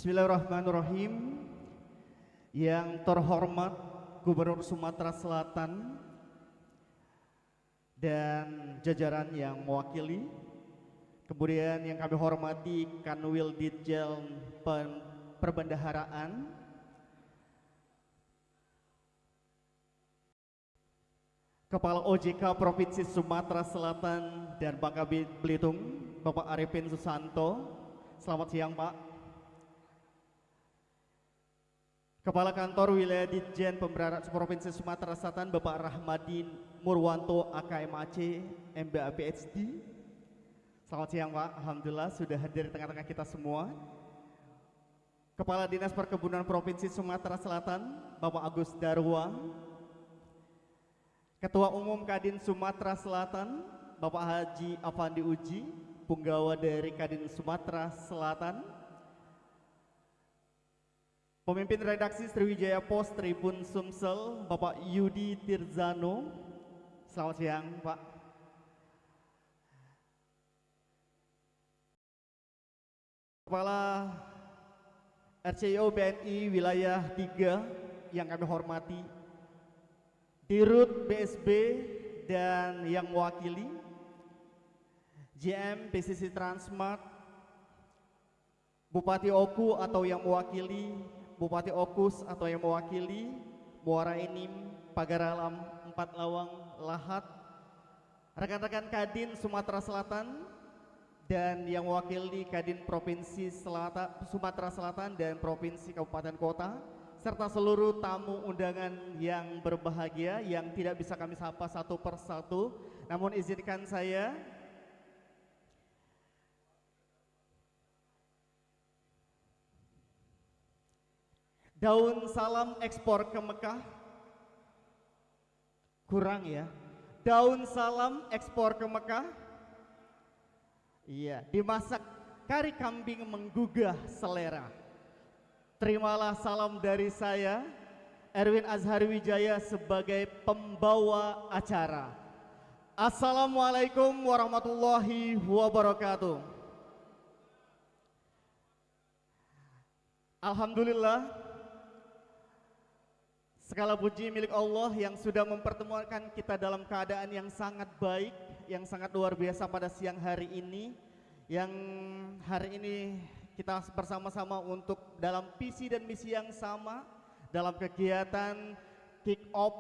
Bismillahirrahmanirrahim. Yang terhormat Gubernur Sumatera Selatan dan jajaran yang mewakili, kemudian yang kami hormati Kanwil Ditjen Perbendaharaan, Kepala OJK Provinsi Sumatera Selatan dan Bangka Belitung, Bapak Arifin Susanto. Selamat siang, Pak. Kepala Kantor Wilayah Ditjen Pemberantasan Provinsi Sumatera Selatan, Bapak Rahmadi Murwanto AKMAC MBA PhD. Selamat siang, Pak. Alhamdulillah sudah hadir di tengah-tengah kita semua. Kepala Dinas Perkebunan Provinsi Sumatera Selatan, Bapak Agus Darwa. Ketua Umum Kadin Sumatera Selatan, Bapak Haji Afandi Uji, Punggawa dari Kadin Sumatera Selatan. Pemimpin redaksi Sriwijaya Post Tribun Sumsel, Bapak Yudi Tirzano. Selamat siang, Pak. Kepala RCO BNI Wilayah 3 yang kami hormati, Dirut BSB dan yang mewakili, GM PCC Transmart, Bupati Oku atau yang mewakili, Bupati Okus atau yang mewakili, Muara Enim, Pagaralam, 4 Lawang, Lahat, rekan-rekan Kadin Sumatera Selatan dan yang mewakili Kadin Provinsi Sumatera Selatan dan Provinsi Kabupaten Kota, serta seluruh tamu undangan yang berbahagia yang tidak bisa kami sapa satu persatu, namun izinkan saya daun salam ekspor ke Mekah. Kurang ya. Daun salam ekspor ke Mekah. Iya, dimasak kari kambing menggugah selera. Terimalah salam dari saya, Erwin Azhari Wijaya, sebagai pembawa acara. Assalamualaikum warahmatullahi wabarakatuh. Alhamdulillah, segala puji milik Allah yang sudah mempertemukan kita dalam keadaan yang sangat baik, yang sangat luar biasa pada siang hari ini. Yang hari ini kita bersama-sama untuk dalam visi dan misi yang sama dalam kegiatan kick off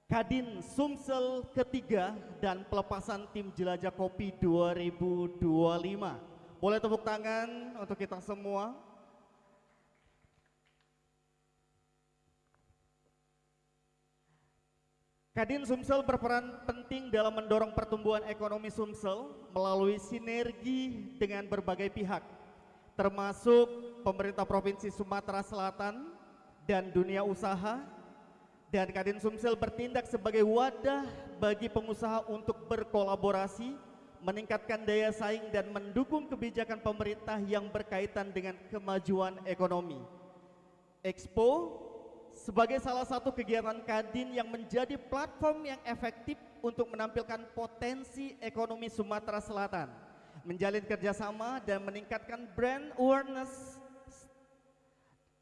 Kadin Sumsel ketiga dan pelepasan tim jelajah kopi 2025. Boleh tepuk tangan untuk kita semua. Kadin Sumsel berperan penting dalam mendorong pertumbuhan ekonomi Sumsel melalui sinergi dengan berbagai pihak, termasuk pemerintah Provinsi Sumatera Selatan dan dunia usaha. Dan Kadin Sumsel bertindak sebagai wadah bagi pengusaha untuk berkolaborasi, meningkatkan daya saing dan mendukung kebijakan pemerintah yang berkaitan dengan kemajuan ekonomi. Expo sebagai salah satu kegiatan Kadin yang menjadi platform yang efektif untuk menampilkan potensi ekonomi Sumatera Selatan, menjalin kerjasama dan meningkatkan brand awareness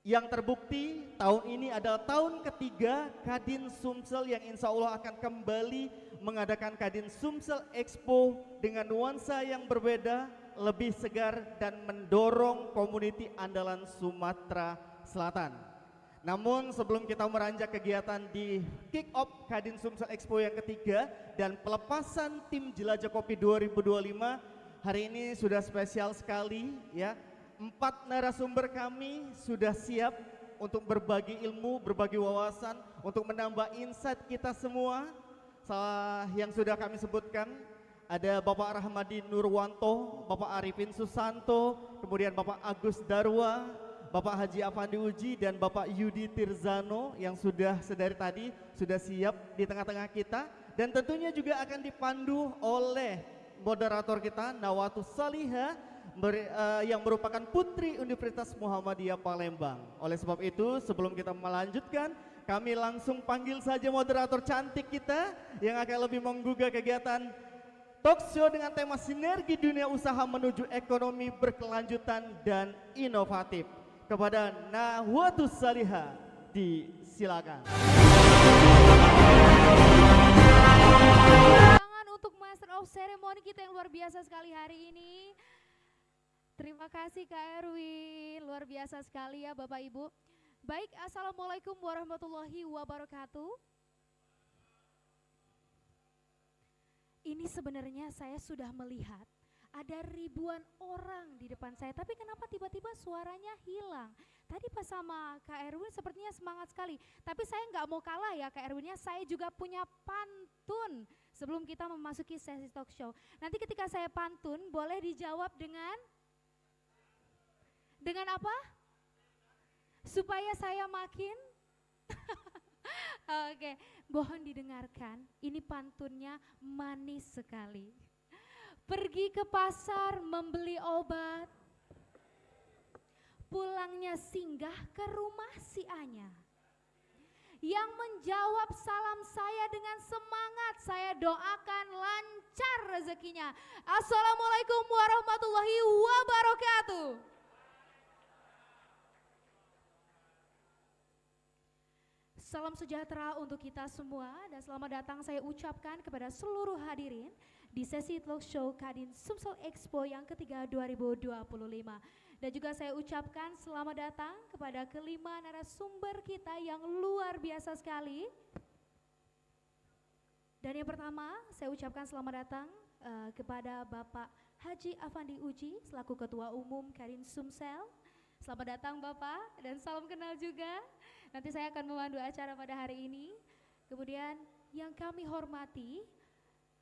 yang terbukti tahun ini adalah tahun ketiga Kadin Sumsel yang insya Allah akan kembali mengadakan Kadin Sumsel Expo dengan nuansa yang berbeda, lebih segar dan mendorong community andalan Sumatera Selatan. Namun sebelum kita meranjak kegiatan di kick off Kadin Sumsel Expo yang ketiga dan pelepasan tim jelajah kopi 2025, hari ini sudah spesial sekali ya. 4 narasumber kami sudah siap untuk berbagi ilmu, berbagi wawasan, untuk menambah insight kita semua. Salah yang sudah kami sebutkan ada Bapak Rahmadi Nurwanto, Bapak Arifin Susanto, kemudian Bapak Agus Darwa, Bapak Haji Afandi Uji dan Bapak Yudi Tirzano yang sudah sedari tadi sudah siap di tengah-tengah kita, dan tentunya juga akan dipandu oleh moderator kita Nawatus Salihah yang merupakan putri Universitas Muhammadiyah Palembang. Oleh sebab itu, sebelum kita melanjutkan, kami langsung panggil saja moderator cantik kita yang akan lebih menggugah kegiatan talk show dengan tema sinergi dunia usaha menuju ekonomi berkelanjutan dan inovatif. Kepada Nahwatus Salihah, disilakan. Tangan untuk Master of Ceremony kita yang luar biasa sekali hari ini. Terima kasih Kak Erwin, luar biasa sekali ya Bapak Ibu. Baik, Assalamualaikum warahmatullahi wabarakatuh. Ini sebenarnya saya sudah melihat ada ribuan orang di depan saya, tapi kenapa tiba-tiba suaranya hilang? Tadi pas sama Kak Erwin sepertinya semangat sekali, tapi saya nggak mau kalah ya Kak Erwinnya, saya juga punya pantun sebelum kita memasuki sesi talk show. Nanti ketika saya pantun, boleh dijawab dengan apa? Supaya saya makin Oke, mohon didengarkan, ini pantunnya manis sekali. Pergi ke pasar membeli obat, pulangnya singgah ke rumah si Anya. Yang menjawab salam saya dengan semangat, saya doakan lancar rezekinya. Assalamualaikum warahmatullahi wabarakatuh. Salam sejahtera untuk kita semua dan selamat datang saya ucapkan kepada seluruh hadirin di sesi talk show Kadin Sumsel Expo yang ketiga 2025. Dan juga saya ucapkan selamat datang kepada kelima narasumber kita yang luar biasa sekali. Dan yang pertama saya ucapkan selamat datang kepada Bapak Haji Afandi Uji selaku Ketua Umum Kadin Sumsel. Selamat datang Bapak dan salam kenal juga. Nanti saya akan memandu acara pada hari ini. Kemudian yang kami hormati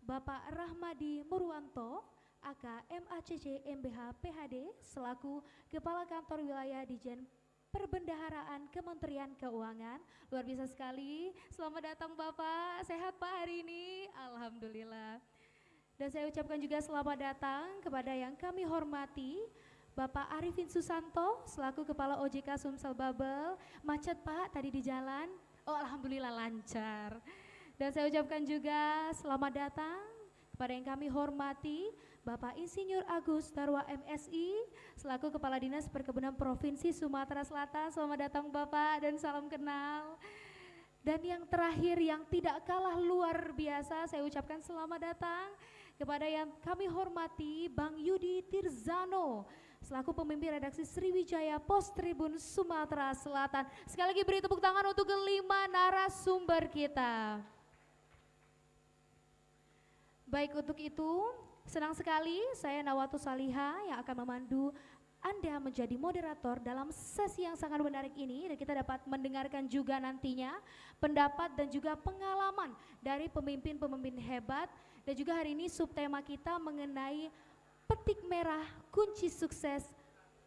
Bapak Rahmadi Murwanto AK MACC MBH PHD selaku Kepala Kantor Wilayah Dijen Perbendaharaan Kementerian Keuangan. Luar biasa sekali. Selamat datang Bapak. Sehat Pak hari ini? Alhamdulillah. Dan saya ucapkan juga selamat datang kepada yang kami hormati Bapak Arifin Susanto selaku Kepala OJK Sumsel Babel. Macet Pak tadi di jalan? Oh alhamdulillah lancar. Dan saya ucapkan juga selamat datang kepada yang kami hormati Bapak Insinyur Agus Darwa MSI selaku Kepala Dinas Perkebunan Provinsi Sumatera Selatan. Selamat datang Bapak dan salam kenal. Dan yang terakhir yang tidak kalah luar biasa saya ucapkan selamat datang kepada yang kami hormati Bang Yudi Tirzano selaku pemimpin redaksi Sriwijaya Pos Tribun Sumatera Selatan. Sekali lagi beri tepuk tangan untuk kelima narasumber kita. Baik, untuk itu senang sekali saya Nahwatus Salihah yang akan memandu Anda menjadi moderator dalam sesi yang sangat menarik ini, dan kita dapat mendengarkan juga nantinya pendapat dan juga pengalaman dari pemimpin-pemimpin hebat. Dan juga hari ini subtema kita mengenai petik merah kunci sukses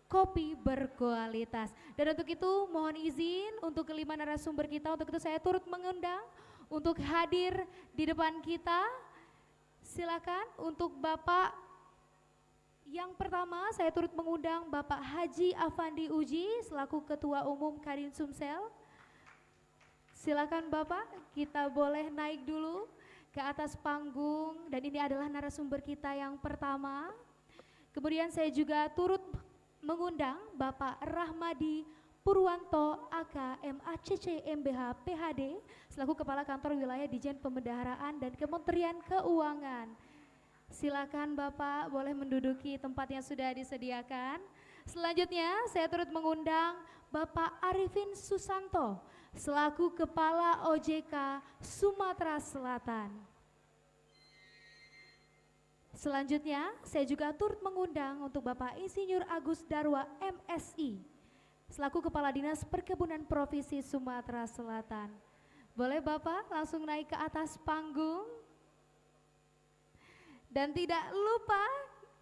kopi berkualitas. Dan untuk itu mohon izin untuk kelima narasumber kita, untuk itu saya turut mengundang untuk hadir di depan kita. Silakan untuk Bapak yang pertama saya turut mengundang Bapak Haji Afandi Uji selaku Ketua Umum Kadin Sumsel. Silakan Bapak, kita boleh naik dulu ke atas panggung dan ini adalah narasumber kita yang pertama. Kemudian saya juga turut mengundang Bapak Rahmadi Purwanto AK MACC MBH PHD selaku Kepala Kantor Wilayah Dijen Pembendaharaan dan Kementerian Keuangan. Silakan Bapak boleh menduduki tempat yang sudah disediakan. Selanjutnya saya turut mengundang Bapak Arifin Susanto selaku Kepala OJK Sumatera Selatan. Selanjutnya, saya juga turut mengundang untuk Bapak Insinyur Agus Darwa MSI, selaku Kepala Dinas Perkebunan Provinsi Sumatera Selatan. Boleh Bapak langsung naik ke atas panggung. Dan tidak lupa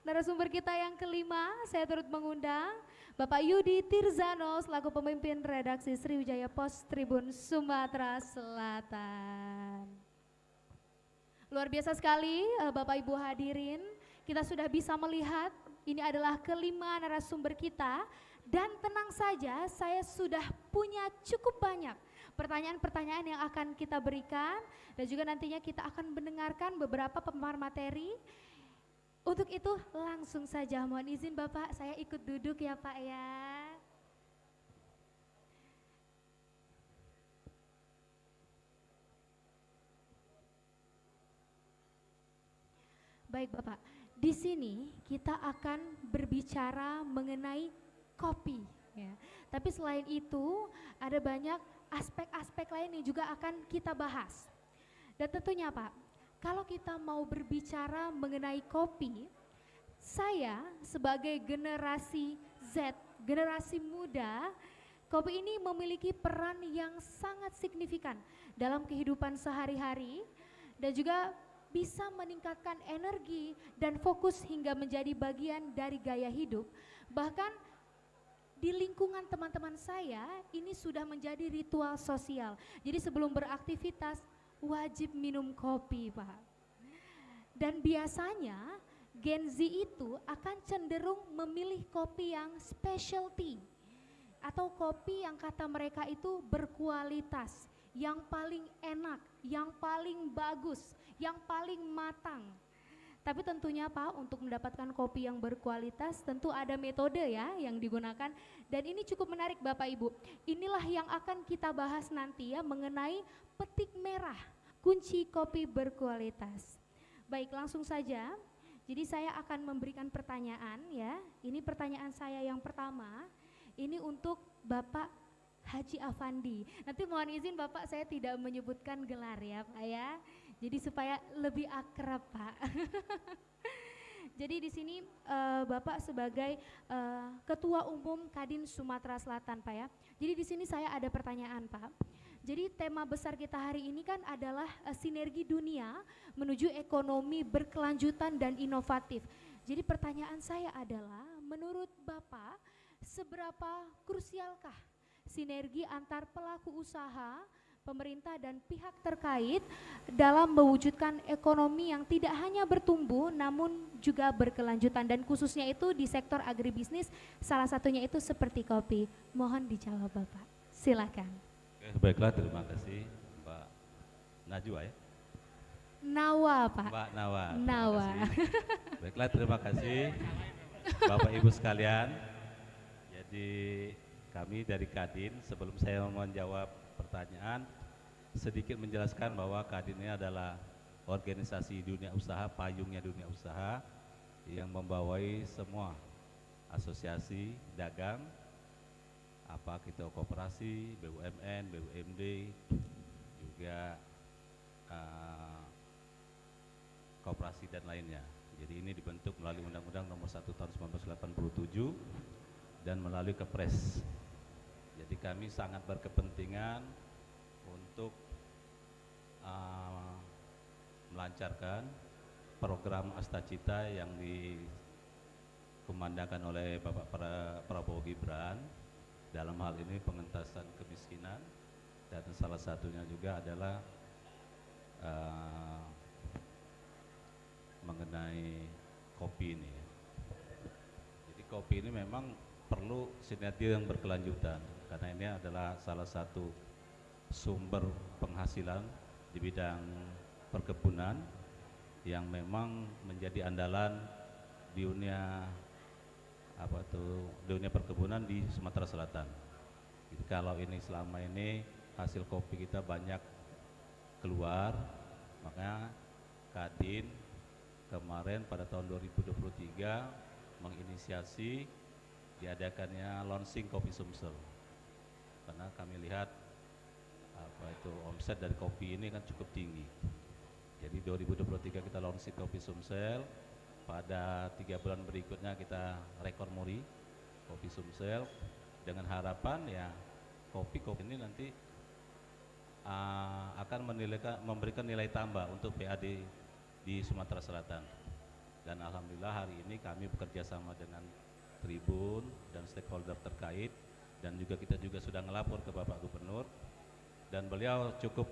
narasumber kita yang kelima, saya turut mengundang Bapak Yudi Tirzano, selaku pemimpin redaksi Sriwijaya Pos Tribun Sumatera Selatan. Luar biasa sekali Bapak Ibu hadirin, kita sudah bisa melihat ini adalah kelima narasumber kita dan tenang saja saya sudah punya cukup banyak pertanyaan-pertanyaan yang akan kita berikan dan juga nantinya kita akan mendengarkan beberapa pemaparan materi. Untuk itu langsung saja mohon izin Bapak saya ikut duduk ya Pak ya. Baik Bapak, di sini kita akan berbicara mengenai kopi ya. Tapi selain itu ada banyak aspek-aspek lain yang juga akan kita bahas. Dan tentunya Pak, kalau kita mau berbicara mengenai kopi, saya sebagai generasi Z, generasi muda, kopi ini memiliki peran yang sangat signifikan dalam kehidupan sehari-hari dan juga bisa meningkatkan energi dan fokus hingga menjadi bagian dari gaya hidup. Bahkan di lingkungan teman-teman saya ini sudah menjadi ritual sosial. Jadi sebelum beraktivitas wajib minum kopi Pak. Dan biasanya Gen Z itu akan cenderung memilih kopi yang specialty atau kopi yang kata mereka itu berkualitas, yang paling enak, yang paling bagus, yang paling matang. Tapi tentunya Pak, untuk mendapatkan kopi yang berkualitas tentu ada metode ya yang digunakan, dan ini cukup menarik Bapak Ibu. Inilah yang akan kita bahas nanti ya mengenai petik merah, kunci kopi berkualitas. Baik, langsung saja. Jadi saya akan memberikan pertanyaan ya. Ini pertanyaan saya yang pertama. Ini untuk Bapak Haji Afandi. Nanti mohon izin Bapak saya tidak menyebutkan gelar ya Pak ya. Jadi supaya lebih akrab Pak. Jadi di sini Bapak sebagai Ketua Umum Kadin Sumatera Selatan Pak ya. Jadi di sini saya ada pertanyaan Pak. Jadi tema besar kita hari ini kan adalah sinergi dunia menuju ekonomi berkelanjutan dan inovatif. Jadi pertanyaan saya adalah menurut Bapak seberapa krusialkah sinergi antar pelaku usaha, pemerintah dan pihak terkait dalam mewujudkan ekonomi yang tidak hanya bertumbuh namun juga berkelanjutan, dan khususnya itu di sektor agribisnis, salah satunya itu seperti kopi. Mohon dijawab Bapak, silakan. Baiklah, terima kasih Mbak Najwa ya. Nawa Pak. Mbak Nawa. Nawa. Baiklah, terima kasih Bapak Ibu sekalian. Jadi kami dari Kadin, sebelum saya menjawab pertanyaan, sedikit menjelaskan bahwa Kadin ini adalah organisasi dunia usaha, payungnya dunia usaha yang membawai semua asosiasi dagang, apa kita koperasi, BUMN, BUMD, juga koperasi dan lainnya. Jadi ini dibentuk melalui Undang-Undang Nomor 1 Tahun 1987 dan melalui Kepres. Jadi kami sangat berkepentingan untuk melancarkan program Astacita yang dikumandangkan oleh Bapak Prabowo Gibran. Dalam hal ini pengentasan kemiskinan, dan salah satunya juga adalah mengenai kopi ini. Jadi kopi ini memang perlu sinergi yang berkelanjutan, karena ini adalah salah satu sumber penghasilan di bidang perkebunan yang memang menjadi andalan di dunia dunia perkebunan di Sumatera Selatan. Jadi kalau ini selama ini hasil kopi kita banyak keluar, maka Kadin kemarin pada tahun 2023 menginisiasi diadakannya launching kopi Sumsel, karena kami lihat omset dari kopi ini kan cukup tinggi. Jadi 2023 kita launching kopi Sumsel. Pada 3 bulan berikutnya kita rekor muri kopi Sumsel, dengan harapan ya kopi ini nanti akan memberikan nilai tambah untuk PAD di Sumatera Selatan. Dan alhamdulillah hari ini kami bekerja sama dengan Tribun dan stakeholder terkait, dan juga kita juga sudah ngelapor ke Bapak Gubernur, dan beliau cukup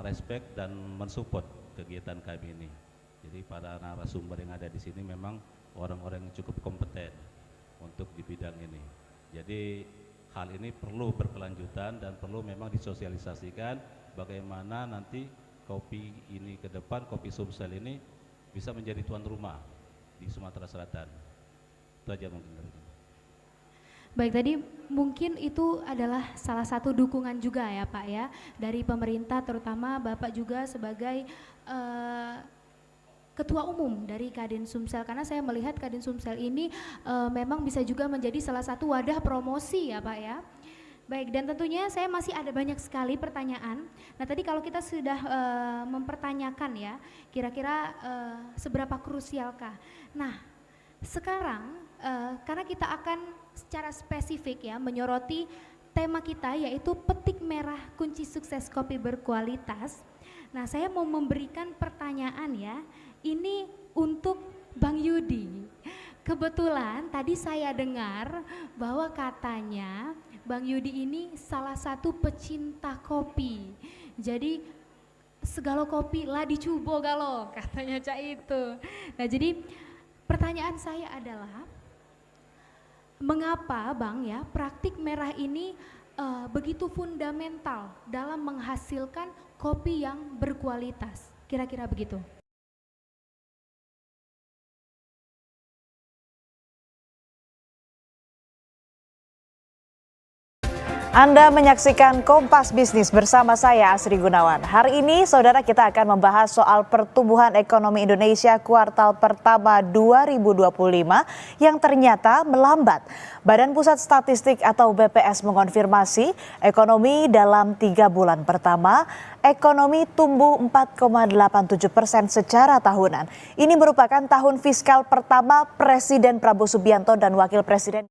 respect dan mensupport kegiatan kami ini. Jadi para narasumber yang ada di sini memang orang-orang yang cukup kompeten untuk di bidang ini. Jadi hal ini perlu berkelanjutan dan perlu memang disosialisasikan bagaimana nanti kopi ini ke depan, kopi Sumsel ini bisa menjadi tuan rumah di Sumatera Selatan. Itu aja mungkin. Baik, tadi mungkin itu adalah salah satu dukungan juga ya Pak ya dari pemerintah, terutama Bapak juga sebagai Ketua Umum dari Kadin Sumsel, karena saya melihat Kadin Sumsel ini memang bisa juga menjadi salah satu wadah promosi ya Pak ya. Baik, dan tentunya saya masih ada banyak sekali pertanyaan. Nah tadi kalau kita sudah mempertanyakan ya, kira-kira seberapa krusialkah. Nah sekarang karena kita akan secara spesifik ya menyoroti tema kita yaitu petik merah kunci sukses kopi berkualitas. Nah saya mau memberikan pertanyaan ya, ini untuk Bang Yudi. Kebetulan tadi saya dengar bahwa katanya Bang Yudi ini salah satu pecinta kopi. Jadi segala kopi lah dicoba galo katanya cak itu. Nah jadi pertanyaan saya adalah mengapa Bang ya praktik merah ini begitu fundamental dalam menghasilkan kopi yang berkualitas, kira-kira begitu. Anda menyaksikan Kompas Bisnis bersama saya Asri Gunawan. Hari ini saudara kita akan membahas soal pertumbuhan ekonomi Indonesia kuartal pertama 2025 yang ternyata melambat. Badan Pusat Statistik atau BPS mengonfirmasi ekonomi dalam 3 bulan pertama ekonomi tumbuh 4,87% secara tahunan. Ini merupakan tahun fiskal pertama Presiden Prabowo Subianto dan Wakil Presiden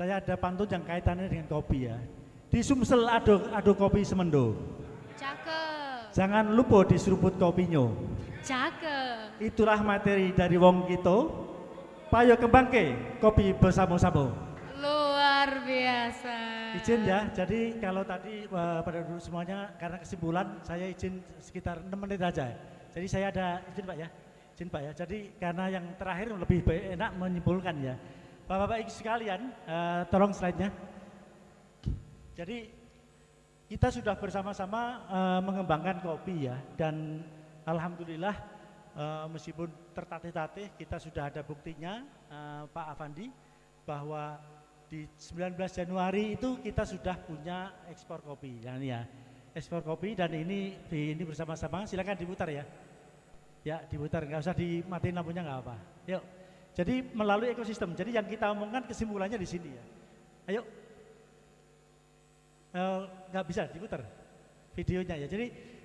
saya ada pantun yang kaitannya dengan kopi ya. Di Sumsel ado kopi semendo. Cakep. Jangan lupa diseruput kopinya. Cakep. Itulah materi dari wong kita. Payo kembangke kopi bersama-sama. Luar biasa. Izin ya, jadi kalau tadi pada dulu semuanya karena kesimpulan saya izin sekitar 6 menit aja. Jadi saya ada izin Pak ya. Izin Pak ya. Jadi karena yang terakhir lebih enak menyimpulkan ya. Bapak-bapak Ibu sekalian, tolong slide-nya. Jadi kita sudah bersama-sama mengembangkan kopi ya, dan alhamdulillah meskipun tertatih-tatih kita sudah ada buktinya Pak Afandi bahwa di 19 Januari itu kita sudah punya ekspor kopi. Nah, ini ya, ekspor kopi dan ini bersama-sama. Silakan diputar ya. Ya, diputar, nggak usah dimatiin lampunya nggak apa. Yuk. Jadi melalui ekosistem. Jadi yang kita omongkan kesimpulannya di sini ya. Ayo. Nggak bisa diputar videonya ya.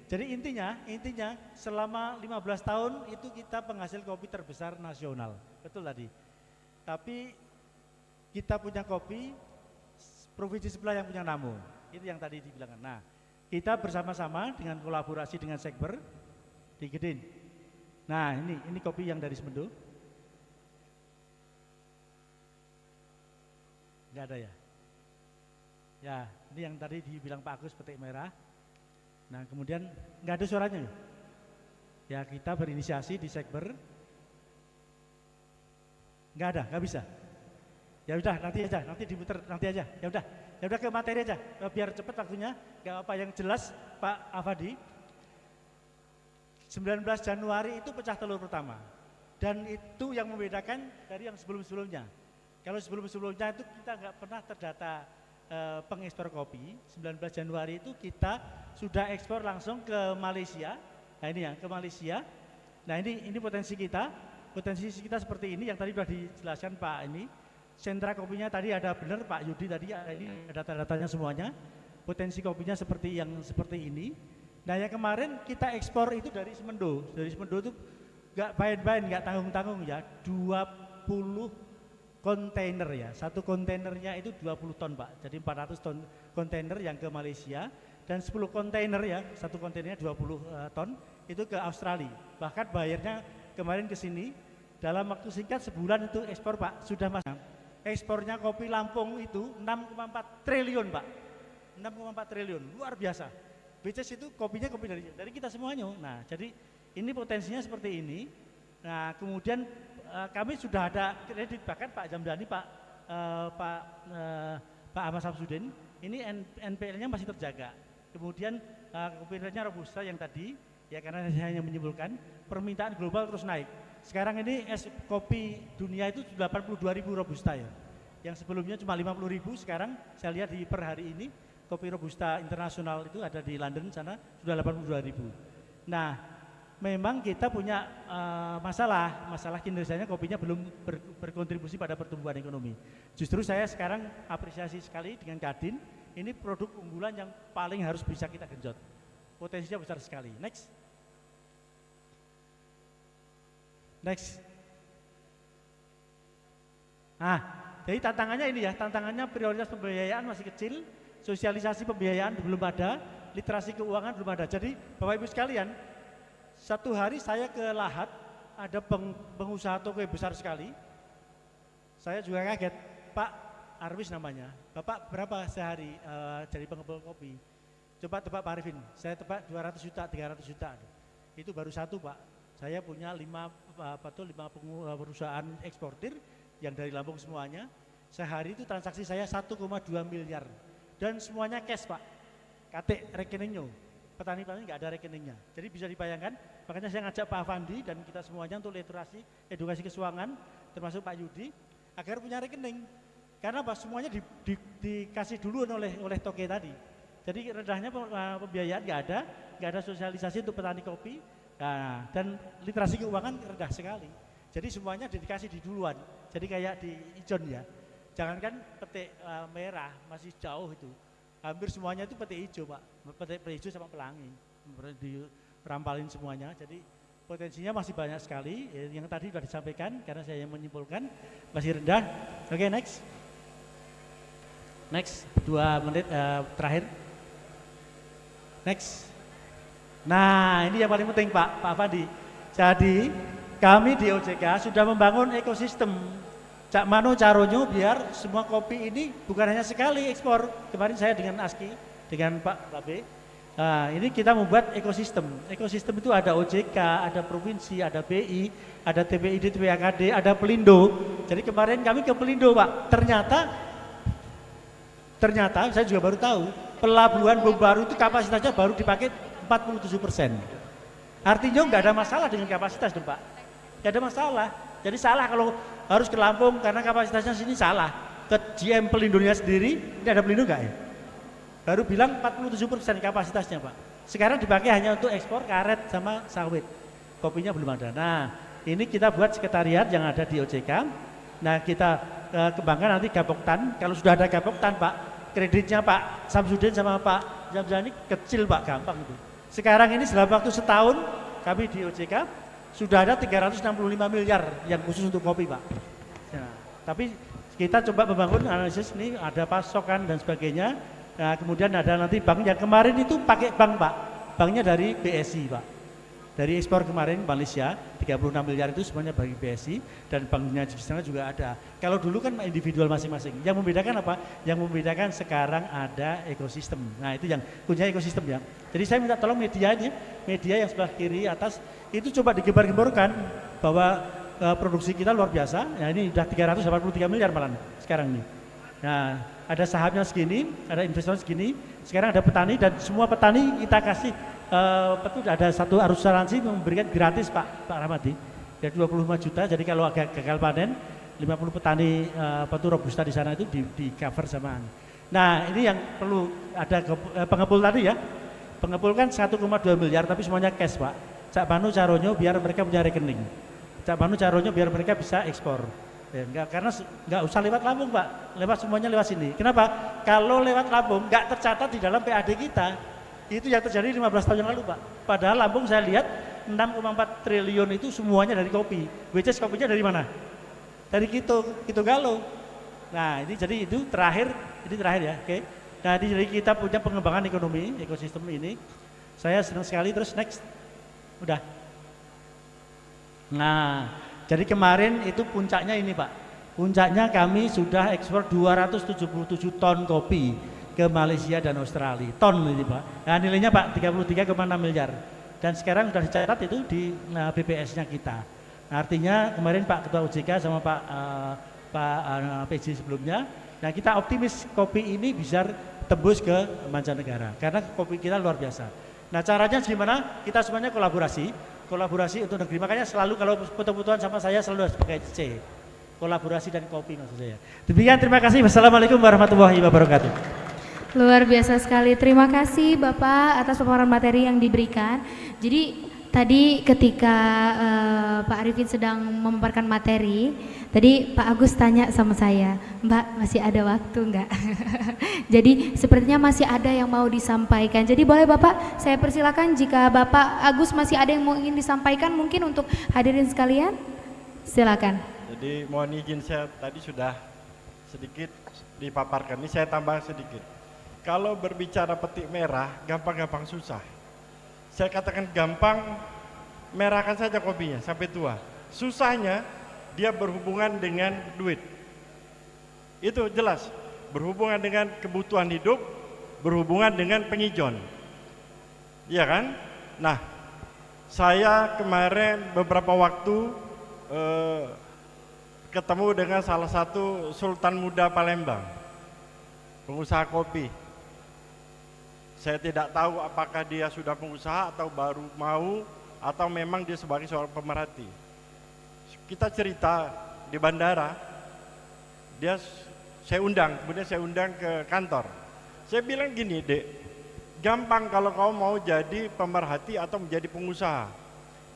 Jadi intinya selama 15 tahun itu kita penghasil kopi terbesar nasional. Betul tadi. Tapi kita punya kopi, provinsi sebelah yang punya Namo. Itu yang tadi dibilangkan. Nah, kita bersama-sama dengan kolaborasi dengan Sekber di Gedin. Nah, ini kopi yang dari Semendo. Enggak ada ya? Ya, ini yang tadi dibilang Pak Agus petik merah. Nah, kemudian enggak ada suaranya ya? Ya, kita berinisiasi di Sekber. Enggak ada, enggak bisa. Ya udah, nanti diputar nanti aja. Ya udah ke materi aja. Biar cepat waktunya. Enggak apa yang jelas Pak Afandi. 19 Januari itu pecah telur pertama. Dan itu yang membedakan dari yang sebelum-sebelumnya. Kalau sebelum-sebelumnya itu kita nggak pernah terdata pengekspor kopi. 19 Januari itu kita sudah ekspor langsung ke Malaysia. Nah ini ya, ke Malaysia. Nah ini potensi kita. Potensi kita seperti ini yang tadi sudah dijelaskan Pak ini. Sentra kopinya tadi ada benar Pak Yudi tadi ada data-datanya semuanya. Potensi kopinya seperti ini. Nah yang kemarin kita ekspor itu dari Semendo. Dari Semendo itu nggak main-main, nggak tanggung-tanggung ya. 20 kontainer ya, satu kontainernya itu 20 ton Pak, jadi 400 ton kontainer yang ke Malaysia dan 10 kontainer ya, satu kontainernya 20 ton itu ke Australia. Bahkan bayarnya kemarin ke sini dalam waktu singkat sebulan itu ekspor Pak, sudah masuk. Ekspornya kopi Lampung itu 6,4 triliun Pak, 6,4 triliun, luar biasa. BCS itu kopinya kopi dari kita semuanya. Nah jadi ini potensinya seperti ini. Nah kemudian kami sudah ada kredit, bahkan Pak Jamdani, Pak Ahmad Samsudin, ini NPL-nya masih terjaga. Kemudian kopinya Robusta yang tadi, ya karena saya hanya menyimpulkan, permintaan global terus naik. Sekarang ini kopi dunia itu 82.000 Robusta ya. Yang sebelumnya cuma 50.000, sekarang saya lihat di per hari ini, kopi Robusta internasional itu ada di London sana, sudah 82.000. Nah, memang kita punya masalah kinerjanya kopinya belum berkontribusi pada pertumbuhan ekonomi. Justru saya sekarang apresiasi sekali dengan Kadin, ini produk unggulan yang paling harus bisa kita genjot. Potensinya besar sekali. Next. Nah, jadi tantangannya ini ya, tantangannya prioritas pembiayaan masih kecil, sosialisasi pembiayaan belum ada, literasi keuangan belum ada. Jadi Bapak Ibu sekalian, satu hari saya ke Lahat, ada pengusaha toko besar sekali. Saya juga kaget, Pak Arwis namanya. Bapak berapa sehari jadi pengepul kopi? Coba tebak Pak Arifin, saya tebak 200 juta, 300 juta. Itu baru satu Pak. Saya punya 5 perusahaan eksportir yang dari Lampung semuanya. Sehari itu transaksi saya 1,2 miliar. Dan semuanya cash Pak, KT rekeningnya. Petani-petani nggak ada rekeningnya. Jadi bisa dibayangkan, makanya saya ngajak Pak Afandi dan kita semuanya untuk literasi, edukasi keuangan, termasuk Pak Yudi, agar punya rekening. Karena apa? Semuanya dikasih dulu oleh toke tadi. Jadi rendahnya pembiayaan nggak ada sosialisasi untuk petani kopi, nah, dan literasi keuangan rendah sekali. Jadi semuanya dikasih di duluan. Jadi kayak di ijon ya. Jangankan petik merah masih jauh itu. Hampir semuanya itu petik hijau Pak, petik hijau sama pelangi, dirampalin semuanya. Jadi potensinya masih banyak sekali. Yang tadi sudah disampaikan karena saya yang menyimpulkan masih rendah. Oke, next. Next, 2 menit terakhir. Next. Nah, ini yang paling penting Pak Afandi. Jadi, kami di OJK sudah membangun ekosistem Cak Mano Caronyo biar semua kopi ini bukan hanya sekali ekspor. Kemarin saya dengan ASKI, dengan Pak Babe, nah, ini kita membuat ekosistem. Ekosistem itu ada OJK, ada provinsi, ada BI, ada TPID, TPAKD, ada Pelindo. Jadi kemarin kami ke Pelindo Pak, ternyata saya juga baru tahu, pelabuhan Bom Baru itu kapasitasnya baru dipakai 47%. Artinya nggak ada masalah dengan kapasitas dong Pak. Nggak ada masalah. Jadi salah kalau harus ke Lampung karena kapasitasnya sini salah. Ke GM Pelindonya sendiri, ini ada Pelindo nggak ya? Baru bilang 47% kapasitasnya Pak. Sekarang dipakai hanya untuk ekspor karet sama sawit. Kopinya belum ada. Nah, ini kita buat sekretariat yang ada di OJK. Nah, kita kembangkan nanti Gapoktan. Kalau sudah ada Gapoktan Pak, kreditnya Pak Samsudin sama Pak Jamzani kecil Pak, gampang itu. Sekarang ini dalam waktu setahun kami di OJK sudah ada 365 miliar yang khusus untuk kopi Pak. Nah, tapi kita coba membangun analisis ini ada pasokan dan sebagainya. Nah, kemudian ada nanti bank yang kemarin itu pakai bank Pak, banknya dari BSI Pak. Dari ekspor kemarin Malaysia 36 miliar itu semuanya bagi BSI dan banknya di sana juga ada. Kalau dulu kan individual masing-masing. Yang membedakan apa? Yang membedakan sekarang ada ekosistem. Nah, itu yang punya ekosistem ya. Jadi saya minta tolong media ini, media yang sebelah kiri atas itu coba digembar-gemborkan bahwa produksi kita luar biasa. Nah, ini udah 383 miliar malah sekarang ini. Nah, ada sahamnya segini, ada investor segini. Sekarang ada petani dan semua petani kita kasih betul ada satu asuransi memberikan gratis Pak Rahmadi ya 25 juta. Jadi kalau agak gagal panen 50 petani robusta di sana itu di cover sama. Nah, ini yang perlu ada pengepul tadi ya. Pengepul kan 1,2 miliar tapi semuanya cash Pak. Cak Mano Caronyo biar mereka punya rekening. Cak Mano Caronyo biar mereka bisa ekspor. Ya, karena nggak usah lewat Lampung Pak, lewat semuanya lewat sini. Kenapa? Kalau lewat Lampung nggak tercatat di dalam PAD kita. Itu yang terjadi 15 tahun yang lalu Pak. Padahal Lampung saya lihat 6,4 triliun itu semuanya dari kopi. Which is kopinya dari mana? Dari Kito Galo. Nah, ini jadi itu terakhir ya, oke. Nah, jadi kita punya pengembangan ekonomi, ekosistem ini. Saya senang sekali. Terus next. Udah. Nah, jadi kemarin itu puncaknya ini Pak. Puncaknya kami sudah ekspor 277 ton kopi ke Malaysia dan Australia, ton ini Pak. Nah, nilainya Pak 33,6 miliar. Dan sekarang sudah dicatat itu di BPS-nya kita. Nah, artinya kemarin Pak Ketua OJK sama Pak PJ sebelumnya, nah kita optimis kopi ini bisa tembus ke mancanegara karena kopi kita luar biasa. Nah, caranya gimana? Kita semuanya kolaborasi untuk negeri. Makanya selalu kalau foto-fotoan sama saya selalu harus pakai C. Kolaborasi dan kopi maksud saya. Demikian, terima kasih. Wassalamualaikum warahmatullahi wabarakatuh. Luar biasa sekali, terima kasih Bapak atas paparan materi yang diberikan. Jadi tadi ketika Pak Arifin sedang memaparkan materi, tadi Pak Agus tanya sama saya, Mbak masih ada waktu enggak? Jadi sepertinya masih ada yang mau disampaikan. Jadi boleh Bapak, saya persilakan jika Bapak Agus masih ada yang mau ingin disampaikan mungkin untuk hadirin sekalian, silakan. Jadi mohon izin, saya tadi sudah sedikit dipaparkan, ini saya tambah sedikit. Kalau berbicara petik merah, gampang-gampang susah. Saya katakan gampang, merahkan saja kopinya sampai tua. Susahnya, dia berhubungan dengan duit. Itu jelas, berhubungan dengan kebutuhan hidup, berhubungan dengan pengijon. Iya kan? Nah, saya kemarin beberapa waktu ketemu dengan salah satu Sultan Muda Palembang, pengusaha kopi. Saya tidak tahu apakah dia sudah pengusaha atau baru mau atau memang dia sebagai seorang pemerhati. Kita cerita di bandara, saya undang, kemudian saya undang ke kantor. Saya bilang gini, Dek, gampang kalau kau mau jadi pemerhati atau menjadi pengusaha,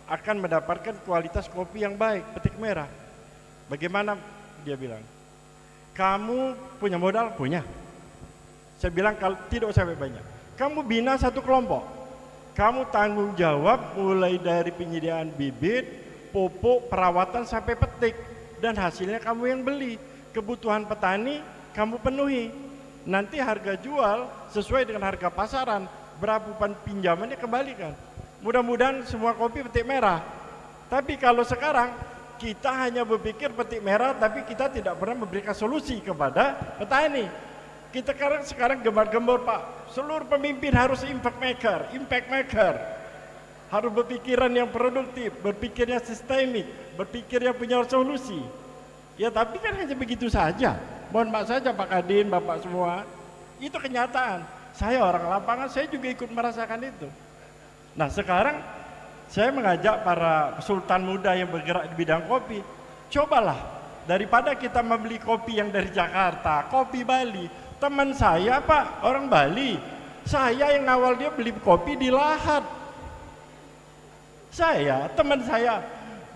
akan mendapatkan kualitas kopi yang baik, petik merah. Bagaimana? Dia bilang, kamu punya modal? Punya. Saya bilang kalau tidak usah banyak. Kamu bina satu kelompok, kamu tanggung jawab mulai dari penyediaan bibit, pupuk, perawatan sampai petik, dan hasilnya kamu yang beli. Kebutuhan petani kamu penuhi. nanti harga jual sesuai dengan harga pasaran, berapa pinjamannya kembalikan. Mudah-mudahan semua kopi petik merah. Tapi kalau sekarang kita hanya berpikir petik merah, tapi kita tidak pernah memberikan solusi kepada petani. Kita sekarang gembar-gembor, Pak, seluruh pemimpin harus impact maker, harus berpikiran yang produktif, berpikirnya sistemik, berpikir yang punya solusi. Ya tapi kan hanya begitu saja. Mohon maaf saja Pak Kadin, Bapak semua, itu kenyataan. Saya orang lapangan, saya juga ikut merasakan itu. Nah sekarang saya mengajak para sultan muda yang bergerak di bidang kopi, cobalah daripada kita membeli kopi yang dari Jakarta, kopi Bali. Teman saya Pak, orang Bali, saya yang awal dia beli kopi di Lahat. Teman saya,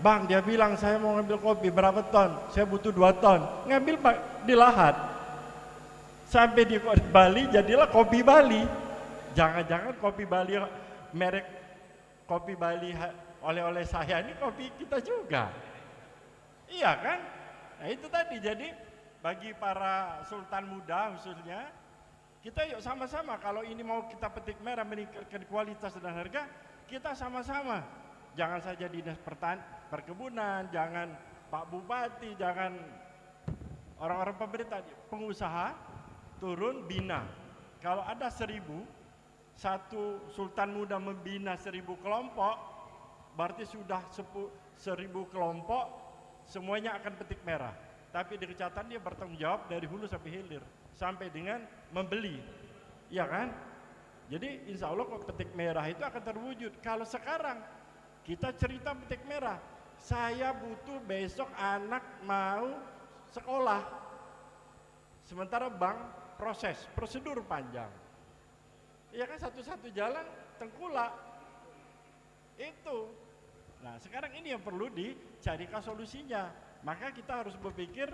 Bang, dia bilang saya mau ngambil kopi berapa ton? Saya butuh 2 ton. Ngambil Pak di Lahat. Sampai di Bali jadilah kopi Bali. Jangan-jangan kopi Bali, merek kopi Bali oleh-oleh saya ini kopi kita juga. Iya kan? Nah itu tadi, jadi bagi para sultan muda khususnya, kita yuk sama-sama, kalau ini mau kita petik merah meningkatkan kualitas dan harga, kita sama-sama. Jangan saja dinas perkebunan, jangan Pak Bupati, jangan orang-orang pemerintah, pengusaha turun bina. Kalau ada 1.000, satu sultan muda membina 1.000 kelompok, berarti sudah 1.000 kelompok semuanya akan petik merah. Tapi di kecamatan dia bertanggung jawab dari hulu sampai hilir, sampai dengan membeli, ya kan? Jadi insya Allah kok petik merah itu akan terwujud. Kalau sekarang kita cerita petik merah, saya butuh besok anak mau sekolah, sementara bank prosedur panjang. Ya kan, satu-satu jalan tengkulak itu. Nah sekarang ini yang perlu dicarikan solusinya. Maka kita harus berpikir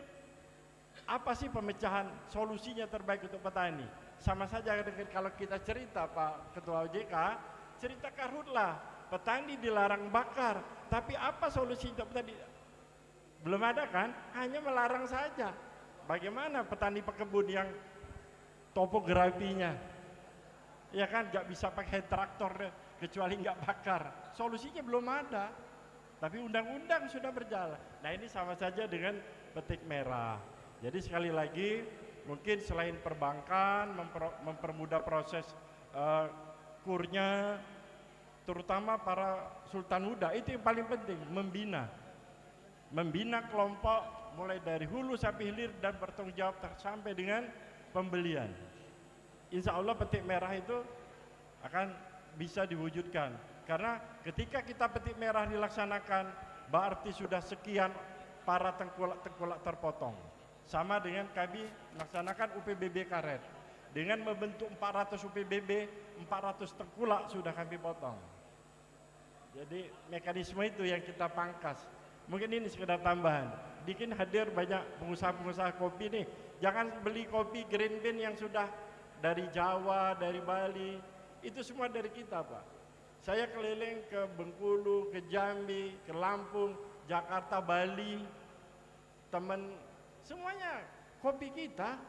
apa sih pemecahan solusinya terbaik untuk petani. Sama saja dengan kalau kita cerita Pak Ketua OJK, cerita karhutlah, petani dilarang bakar, tapi apa solusi untuk petani? Belum ada kan, hanya melarang saja. Bagaimana petani pekebun yang topografinya, ya kan, nggak bisa pakai traktor kecuali nggak bakar, solusinya belum ada. Tapi undang-undang sudah berjalan. Nah ini sama saja dengan petik merah. Jadi sekali lagi, mungkin selain perbankan mempermudah proses kurnya, terutama para sultan muda, itu yang paling penting, membina kelompok mulai dari hulu sampai hilir dan bertanggung jawab sampai dengan pembelian. Insya Allah petik merah itu akan bisa diwujudkan. Karena ketika kita petik merah dilaksanakan, berarti sudah sekian para tengkulak terpotong. Sama dengan kami melaksanakan UPBB karet. Dengan membentuk 400 UPBB, 400 tengkulak sudah kami potong. Jadi mekanisme itu yang kita pangkas. Mungkin ini sekedar tambahan. Dikin hadir banyak pengusaha-pengusaha kopi nih. Jangan beli kopi green bean yang sudah dari Jawa, dari Bali. Itu semua dari kita Pak. Saya keliling ke Bengkulu, ke Jambi, ke Lampung, Jakarta, Bali, teman semuanya kopi kita.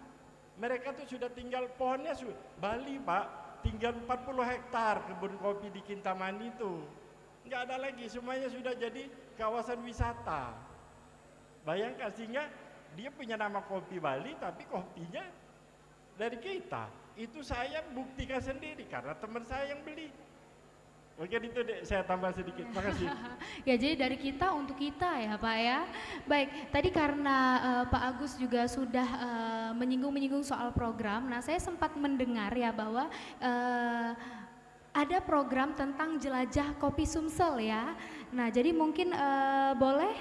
Mereka tuh sudah tinggal pohonnya Bali Pak, tinggal 40 hektar kebun kopi di Kintamani itu. Nggak ada lagi, semuanya sudah jadi kawasan wisata. Bayangkan, sehingga dia punya nama kopi Bali, tapi kopinya dari kita. Itu saya buktikan sendiri karena teman saya yang beli. Mungkin itu saya tambah sedikit, makasih. Ya jadi dari kita untuk kita ya Pak ya. Baik, tadi karena Pak Agus juga sudah menyinggung soal program. Nah saya sempat mendengar ya bahwa ada program tentang jelajah kopi Sumsel ya. Nah jadi mungkin boleh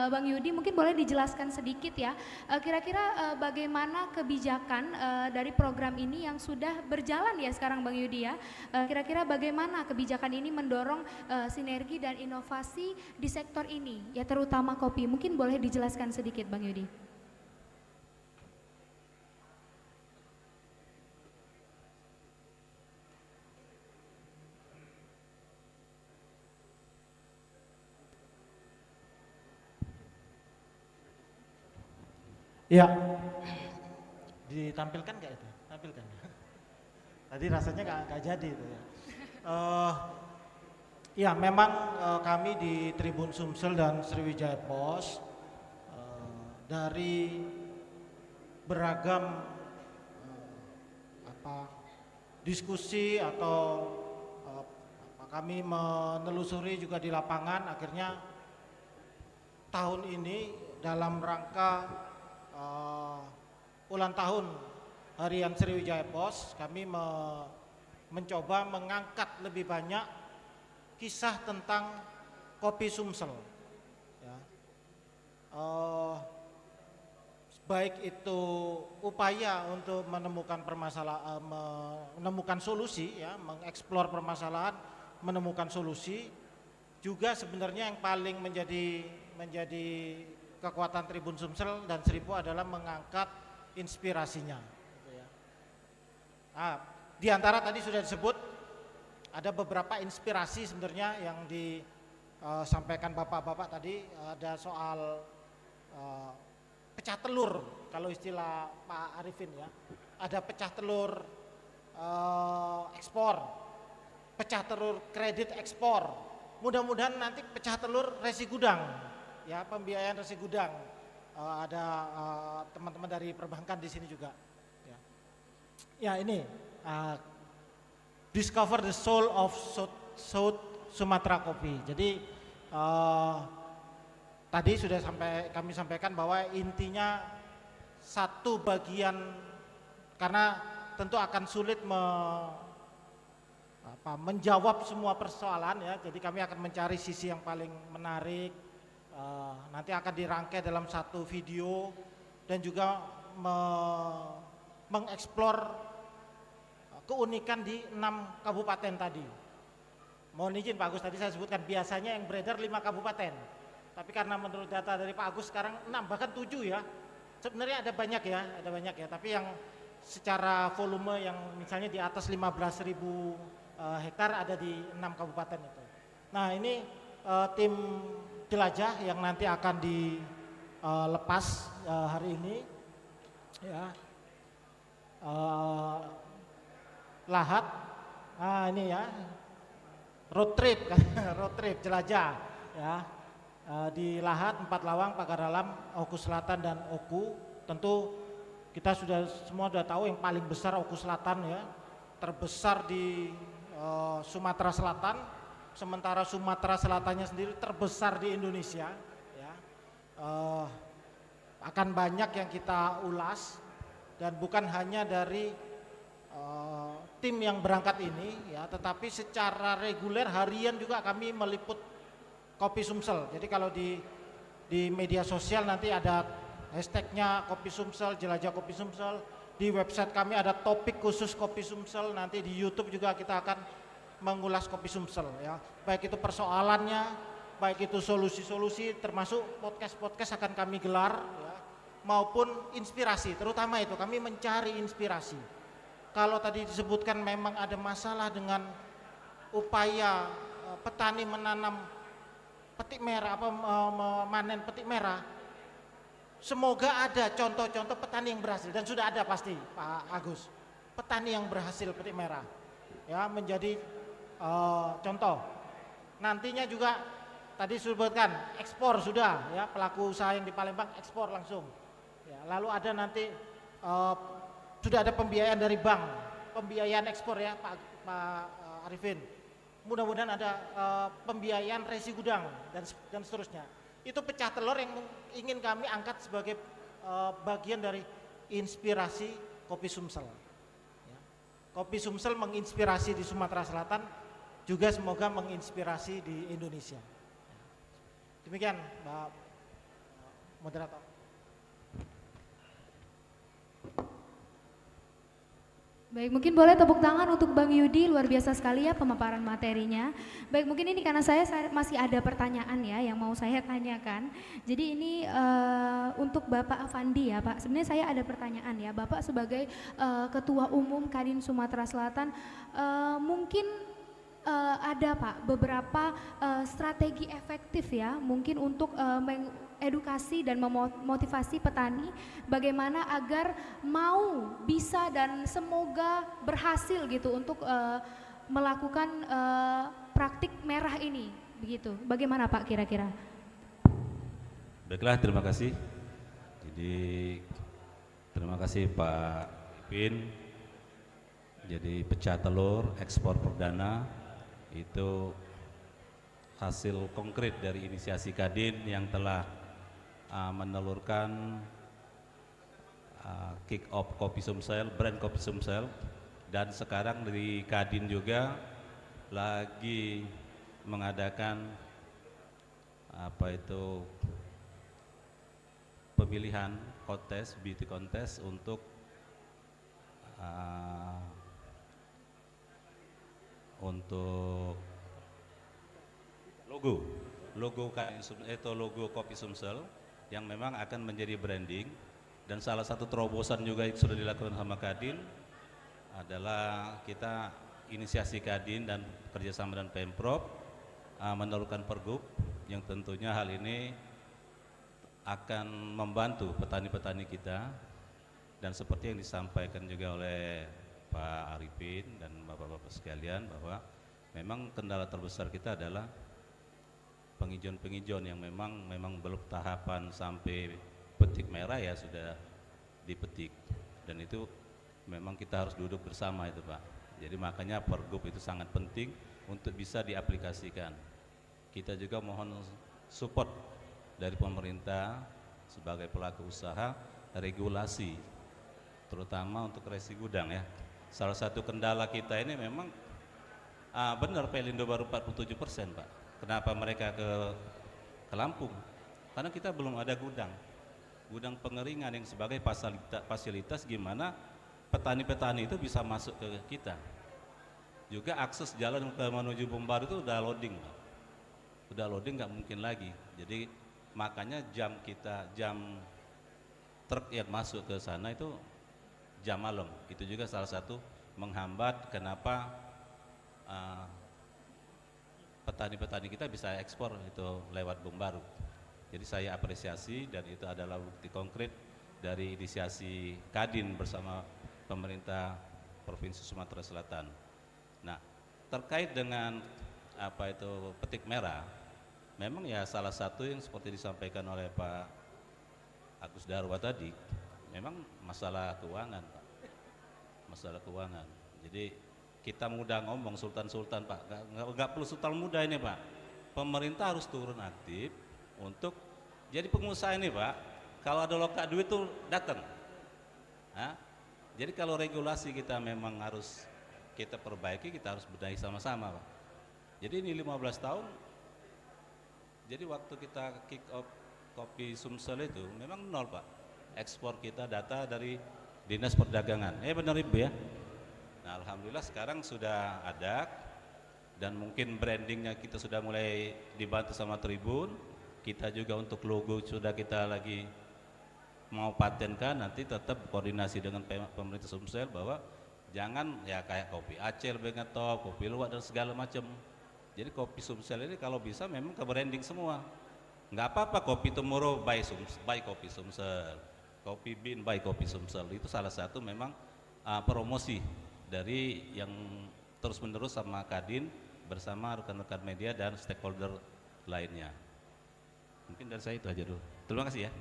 Bang Yudi mungkin boleh dijelaskan sedikit ya. Kira-kira bagaimana kebijakan dari program ini yang sudah berjalan ya sekarang Bang Yudi ya. Kira-kira bagaimana kebijakan ini mendorong sinergi dan inovasi di sektor ini ya, terutama kopi. Mungkin boleh dijelaskan sedikit Bang Yudi. Ya, ditampilkan nggak itu? tampilkan. Tadi rasanya nggak jadi itu ya. Ya memang kami di Tribun Sumsel dan Sriwijaya Pos dari beragam diskusi atau kami menelusuri juga di lapangan, akhirnya tahun ini dalam rangka ulang tahun Harian Sriwijaya Pos, kami mencoba mengangkat lebih banyak kisah tentang kopi Sumsel. Ya. Baik itu upaya untuk menemukan menemukan solusi, ya, mengeksplor permasalahan, menemukan solusi. Juga sebenarnya yang paling menjadi kekuatan Tribun Sumsel dan Seribu adalah mengangkat inspirasinya. Gitu ya. Nah, di antara tadi sudah disebut ada beberapa inspirasi sebenarnya yang disampaikan bapak-bapak tadi. Ada soal pecah telur kalau istilah Pak Arifin ya. Ada pecah telur ekspor, pecah telur kredit ekspor. Mudah-mudahan nanti pecah telur resi gudang, ya, pembiayaan resi gudang. Ada teman-teman dari perbankan di sini juga. Ya ini discover the soul of South Sumatra Coffee. Jadi tadi sudah kami sampaikan bahwa intinya satu bagian, karena tentu akan sulit menjawab semua persoalan ya. Jadi kami akan mencari sisi yang paling menarik. Nanti akan dirangkai dalam satu video dan juga mengeksplor keunikan di 6 kabupaten tadi. Mohon izin Pak Agus, tadi saya sebutkan biasanya yang beredar 5 kabupaten. Tapi karena menurut data dari Pak Agus sekarang 6 bahkan 7 ya. Sebenarnya ada banyak ya. Tapi yang secara volume yang misalnya di atas 15.000 hektar ada di 6 kabupaten itu. Nah ini tim jelajah yang nanti akan dilepas hari ini ya. Lahat, nah ini ya road trip jelajah ya. Di Lahat, Empat Lawang, Pagar Dalam, Oku Selatan dan Oku. Tentu kita semua sudah tahu yang paling besar Oku Selatan ya, terbesar di Sumatera Selatan, sementara Sumatera Selatannya sendiri terbesar di Indonesia ya. Akan banyak yang kita ulas dan bukan hanya dari tim yang berangkat ini ya, tetapi secara reguler harian juga kami meliput Kopi Sumsel. Jadi kalau di media sosial nanti ada hashtagnya Kopi Sumsel, jelajah Kopi Sumsel. Di website kami ada topik khusus Kopi Sumsel. Nanti di YouTube juga kita akan mengulas Kopi Sumsel ya. Baik itu persoalannya, baik itu solusi-solusi, termasuk podcast akan kami gelar ya, maupun inspirasi. Terutama itu kami mencari inspirasi. Kalau tadi disebutkan memang ada masalah dengan upaya petani menanam petik merah memanen petik merah, semoga ada contoh-contoh petani yang berhasil, dan sudah ada pasti Pak Agus, petani yang berhasil petik merah ya, menjadi contoh. Nantinya juga tadi disebutkan ekspor sudah ya, pelaku usaha yang di Palembang ekspor langsung ya. Lalu ada nanti sudah ada pembiayaan dari bank, pembiayaan ekspor ya Pak Arifin. Mudah-mudahan ada pembiayaan resi gudang dan seterusnya. Itu pecah telur yang ingin kami angkat sebagai bagian dari inspirasi Kopi Sumsel. Ya. Kopi Sumsel menginspirasi di Sumatera Selatan, juga semoga menginspirasi di Indonesia. Demikian Mbak Moderator. Baik, mungkin boleh tepuk tangan untuk Bang Yudi, luar biasa sekali ya pemaparan materinya. Baik, mungkin ini karena saya masih ada pertanyaan ya yang mau saya tanyakan. Jadi ini untuk Bapak Afandi ya Pak, sebenarnya saya ada pertanyaan ya. Bapak sebagai Ketua Umum Kadin Sumatera Selatan, mungkin ada Pak beberapa strategi efektif ya mungkin untuk mengedukasi dan memotivasi petani bagaimana agar mau bisa dan semoga berhasil gitu untuk melakukan praktik merah ini begitu. Bagaimana Pak kira-kira? Baiklah, terima kasih. Jadi terima kasih Pak Ipin. Jadi pecah telur ekspor perdana itu hasil konkret dari inisiasi Kadin yang telah menelurkan kick off kopi Sumsel, brand kopi Sumsel, dan sekarang dari Kadin juga lagi mengadakan pemilihan kontes, beauty contest untuk logo kopi Sumsel yang memang akan menjadi branding, dan salah satu terobosan juga yang sudah dilakukan sama Kadin adalah kita inisiasi Kadin dan kerjasama dengan Pemprov menelurkan pergub yang tentunya hal ini akan membantu petani-petani kita, dan seperti yang disampaikan juga oleh Pak Arifin dan Bapak-Bapak sekalian bahwa memang kendala terbesar kita adalah penghijauan-penghijauan yang memang belum tahapan sampai petik merah ya sudah dipetik, dan itu memang kita harus duduk bersama itu Pak. Jadi makanya pergub itu sangat penting untuk bisa diaplikasikan. Kita juga mohon support dari pemerintah sebagai pelaku usaha, regulasi terutama untuk resi gudang ya. Salah satu kendala kita ini memang benar Pelindo baru 47% Pak. Kenapa mereka ke Lampung? Karena kita belum ada gudang pengeringan yang sebagai fasilitas gimana petani-petani itu bisa masuk ke kita. Juga akses jalan menuju Bumbar itu udah loading Pak. Udah loading nggak mungkin lagi. Jadi makanya jam truk yang masuk ke sana itu jam malam. Itu juga salah satu menghambat kenapa petani-petani kita bisa ekspor itu lewat Bumbaru. Jadi saya apresiasi, dan itu adalah bukti konkret dari inisiasi Kadin bersama pemerintah Provinsi Sumatera Selatan. Nah, terkait dengan petik merah, memang ya salah satu yang seperti disampaikan oleh Pak Agus Darwa tadi, memang masalah keuangan Pak, masalah keuangan. Jadi kita mudah ngomong sultan-sultan Pak, nggak perlu sultan muda ini Pak, pemerintah harus turun aktif untuk jadi pengusaha ini Pak. Kalau ada loka duit tuh datang. Jadi kalau regulasi kita memang harus kita perbaiki, kita harus benahi sama-sama Pak. Jadi ini 15 tahun, jadi waktu kita kick off kopi Sumsel itu memang nol Pak. Ekspor kita data dari Dinas Perdagangan. Benar Ibu ya? Nah alhamdulillah sekarang sudah ada, dan mungkin brandingnya kita sudah mulai dibantu sama Tribun. Kita juga untuk logo sudah kita lagi mau patenkan, nanti tetap koordinasi dengan pemerintah Sumsel bahwa jangan ya kayak kopi Aceh lebih ngetop, kopi luwak dan segala macam. Jadi kopi Sumsel ini kalau bisa memang ke branding semua. Nggak apa-apa kopi Tomorrow by kopi Sumsel, kopi Bean by kopi Sumsel. Itu salah satu memang promosi dari yang terus-menerus sama Kadin bersama rekan-rekan media dan stakeholder lainnya. Mungkin dari saya itu aja dulu. Terima kasih ya.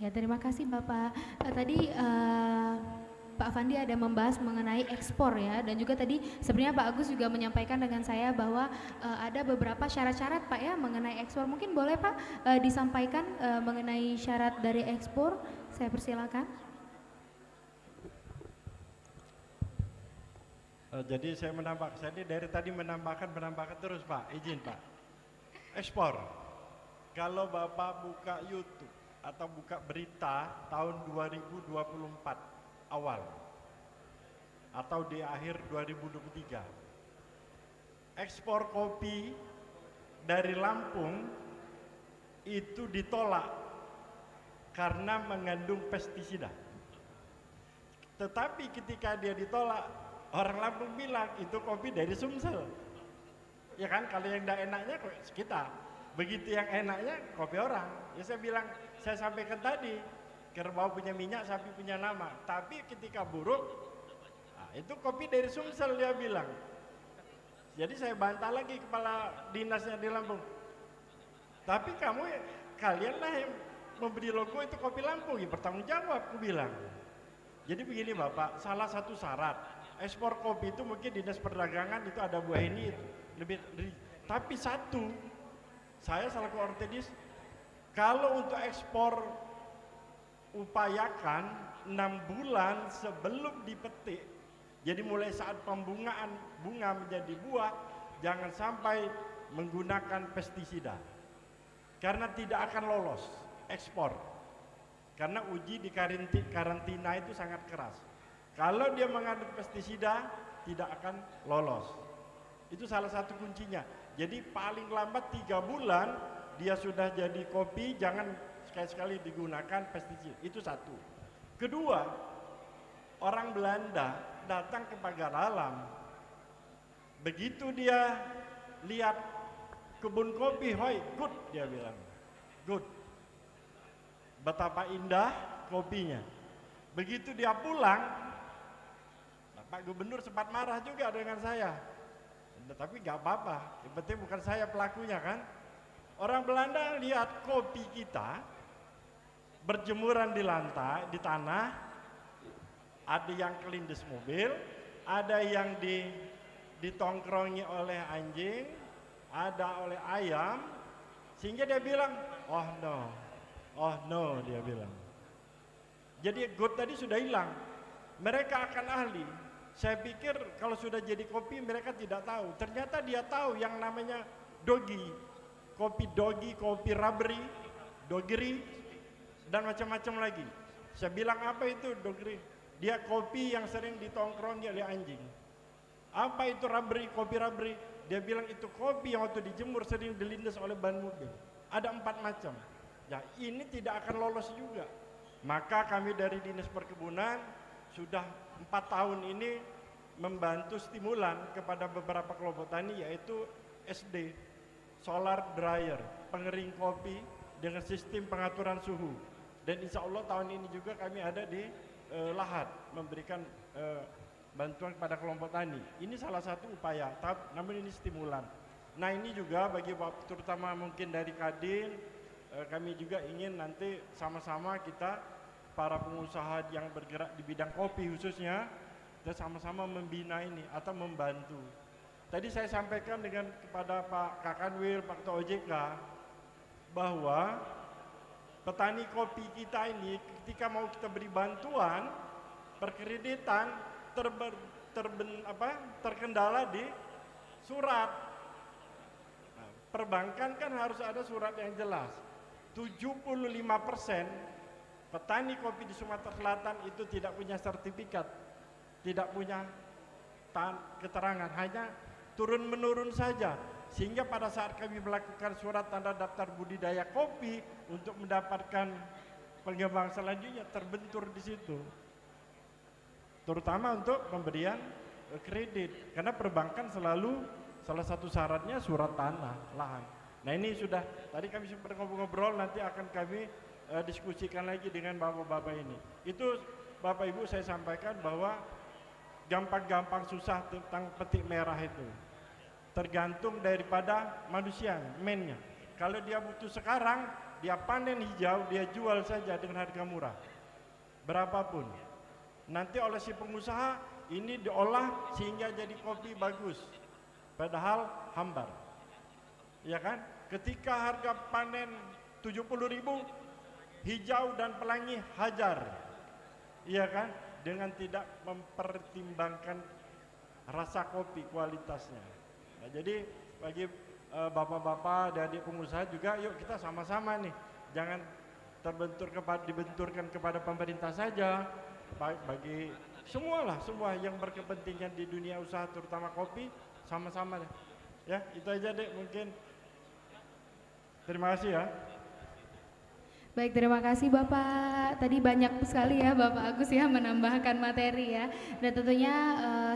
Ya terima kasih Bapak. Tadi Pak Afandi ada membahas mengenai ekspor ya, dan juga tadi sebenarnya Pak Agus juga menyampaikan dengan saya bahwa ada beberapa syarat-syarat Pak ya mengenai ekspor. Mungkin boleh Pak disampaikan mengenai syarat dari ekspor. Saya persilakan. Jadi saya ini dari tadi menambahkan terus Pak, izin Pak. Ekspor, kalau Bapak buka YouTube atau buka berita tahun 2024 awal atau di akhir 2023, ekspor kopi dari Lampung itu ditolak karena mengandung pestisida. Tetapi ketika dia ditolak, orang Lampung bilang itu kopi dari Sumsel. Ya kan, kalau yang tidak enaknya kita, begitu yang enaknya kopi orang. Ya saya bilang, saya sampaikan tadi, kerbau punya minyak, sapi punya nama. Tapi ketika buruk, nah, itu kopi dari Sumsel dia bilang. Jadi saya bantah lagi kepala dinasnya di Lampung. Tapi kalianlah yang memberi logo itu kopi Lampung, ya bertanggung jawab, aku bilang. Jadi begini Bapak, salah satu syarat ekspor kopi itu mungkin Dinas Perdagangan itu ada Bu Heni itu tapi satu, saya selaku ortodis, kalau untuk ekspor upayakan 6 bulan sebelum dipetik. Jadi mulai saat pembungaan bunga menjadi buah, jangan sampai menggunakan pestisida. Karena tidak akan lolos ekspor. Karena uji di karantina itu sangat keras. Kalau dia mengandung pestisida, tidak akan lolos. Itu salah satu kuncinya. Jadi paling lambat 3 bulan dia sudah jadi kopi, jangan sekali-sekali digunakan pestisida. Itu satu. Kedua, orang Belanda datang ke Pagar Alam. Begitu dia lihat kebun kopi, hoi, good, dia bilang. Good. Betapa indah kopinya. Begitu dia pulang, Pak Gubernur sempat marah juga dengan saya. Tapi nggak apa-apa, yang penting bukan saya pelakunya kan. Orang Belanda lihat kopi kita berjemuran di lantai, di tanah, ada yang kelindes mobil, ada yang ditongkrongi oleh anjing, ada oleh ayam, sehingga dia bilang, oh no, dia bilang. Jadi good tadi sudah hilang, mereka akan ahli. Saya pikir kalau sudah jadi kopi mereka tidak tahu. Ternyata dia tahu yang namanya dogi, kopi rabri, dogeri, dan macam-macam lagi. Saya bilang apa itu dogeri? Dia kopi yang sering ditongkrongi oleh anjing. Apa itu rabri, kopi rabri? Dia bilang itu kopi yang waktu dijemur sering dilindas oleh ban mobil. Ada 4 macam. Ya ini tidak akan lolos juga. Maka kami dari Dinas Perkebunan sudah 4 tahun ini membantu stimulan kepada beberapa kelompok tani, yaitu SD, solar dryer, pengering kopi dengan sistem pengaturan suhu. Dan insya Allah tahun ini juga kami ada di Lahat memberikan bantuan kepada kelompok tani. Ini salah satu upaya, namun ini stimulan. Nah ini juga bagi terutama mungkin dari Kadin, kami juga ingin nanti sama-sama kita para pengusaha yang bergerak di bidang kopi khususnya, kita sama-sama membina ini atau membantu. Tadi saya sampaikan kepada Pak Kakanwil, Pak Ketua OJK, bahwa petani kopi kita ini ketika mau kita beri bantuan perkreditan terkendala di surat. Nah, perbankan kan harus ada surat yang jelas. 75% petani kopi di Sumatera Selatan itu tidak punya sertifikat, tidak punya keterangan, hanya turun-menurun saja. Sehingga pada saat kami melakukan surat tanda daftar budidaya kopi untuk mendapatkan pengembang selanjutnya terbentur di situ. Terutama untuk pemberian kredit, karena perbankan selalu salah satu syaratnya surat tanah, lahan. Nah ini sudah, tadi kami sempat ngobrol, nanti akan kami diskusikan lagi dengan bapak-bapak ini. Itu Bapak Ibu saya sampaikan bahwa gampang-gampang susah tentang petik merah itu tergantung daripada manusia, mennya. Kalau dia butuh sekarang, dia panen hijau, dia jual saja dengan harga murah, berapapun. Nanti oleh si pengusaha ini diolah sehingga jadi kopi bagus, padahal hambar, ya kan? Ketika harga panen 70.000, hijau dan pelangi hajar, iya kan? Dengan tidak mempertimbangkan rasa kopi, kualitasnya. Nah, jadi bagi bapak-bapak dan adik pengusaha juga, yuk kita sama-sama nih, jangan dibenturkan kepada pemerintah saja, bagi semua yang berkepentingan di dunia usaha terutama kopi, sama-sama deh. Ya, itu aja deh mungkin. Terima kasih ya. Baik, terima kasih Bapak ternyata tadi banyak sekali ya Bapak Agus ya menambahkan materi ya. Dan tentunya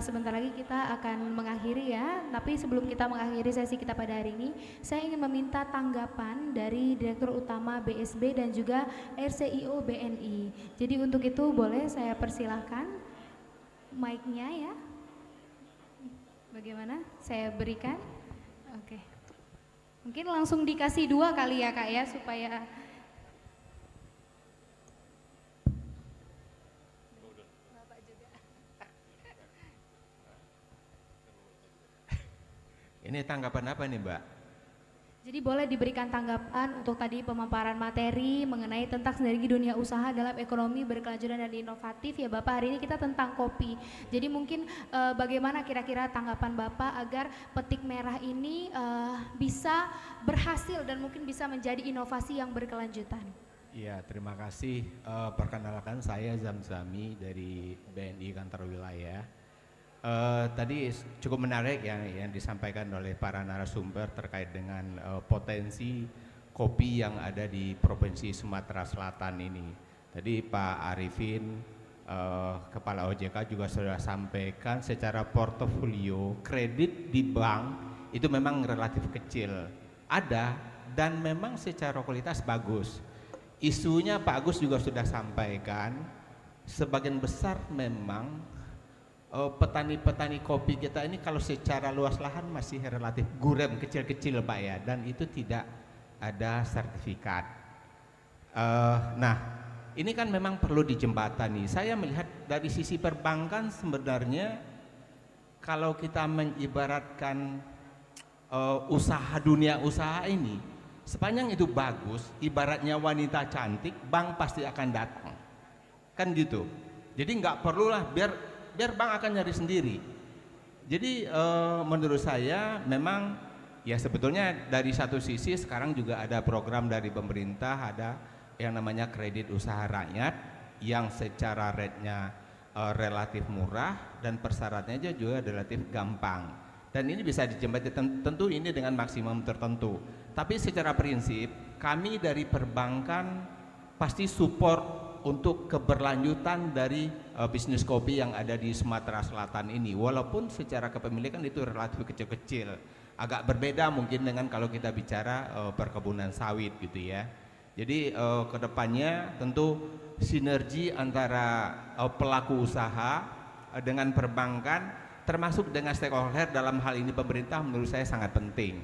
sebentar lagi kita akan mengakhiri ya. Tapi sebelum kita mengakhiri sesi kita pada hari ini, saya ingin meminta tanggapan dari Direktur Utama BSB dan juga RCIO BNI. Jadi untuk itu boleh saya persilahkan mic-nya ya. Bagaimana? Saya berikan. Oke. Mungkin langsung dikasih 2 kali ya Kak ya supaya Ini tanggapan apa nih Mbak? jadi boleh diberikan tanggapan untuk tadi pemaparan materi mengenai tentang sinergi dunia usaha dalam ekonomi berkelanjutan dan inovatif ya Bapak. Hari ini kita tentang kopi. Jadi mungkin bagaimana kira-kira tanggapan Bapak agar petik merah ini bisa berhasil dan mungkin bisa menjadi inovasi yang berkelanjutan. Iya, terima kasih. Perkenalkan saya Zamzami dari BNI Kantor Wilayah. Tadi cukup menarik yang disampaikan oleh para narasumber terkait dengan potensi kopi yang ada di Provinsi Sumatera Selatan ini. Tadi Pak Arifin, Kepala OJK juga sudah sampaikan secara portofolio kredit di bank itu memang relatif kecil. Ada dan memang secara kualitas bagus. Isunya Pak Agus juga sudah sampaikan, sebagian besar memang petani-petani kopi kita ini kalau secara luas lahan masih relatif gurem kecil-kecil Pak ya, dan itu tidak ada sertifikat. Nah ini kan memang perlu dijembatani. Saya melihat dari sisi perbankan sebenarnya kalau kita mengibaratkan usaha dunia usaha ini, sepanjang itu bagus, ibaratnya wanita cantik, bank pasti akan datang, kan gitu. Jadi nggak perlulah biar bank akan nyari sendiri. Jadi menurut saya memang ya sebetulnya dari satu sisi sekarang juga ada program dari pemerintah, ada yang namanya kredit usaha rakyat yang secara rate-nya relatif murah dan persyaratannya juga relatif gampang. Dan ini bisa dijembatani tentu ini dengan maksimum tertentu. Tapi secara prinsip kami dari perbankan pasti support untuk keberlanjutan dari bisnis kopi yang ada di Sumatera Selatan ini, walaupun secara kepemilikan itu relatif kecil-kecil, agak berbeda mungkin dengan kalau kita bicara perkebunan sawit gitu ya. Jadi kedepannya tentu sinergi antara pelaku usaha dengan perbankan termasuk dengan stakeholder dalam hal ini pemerintah menurut saya sangat penting.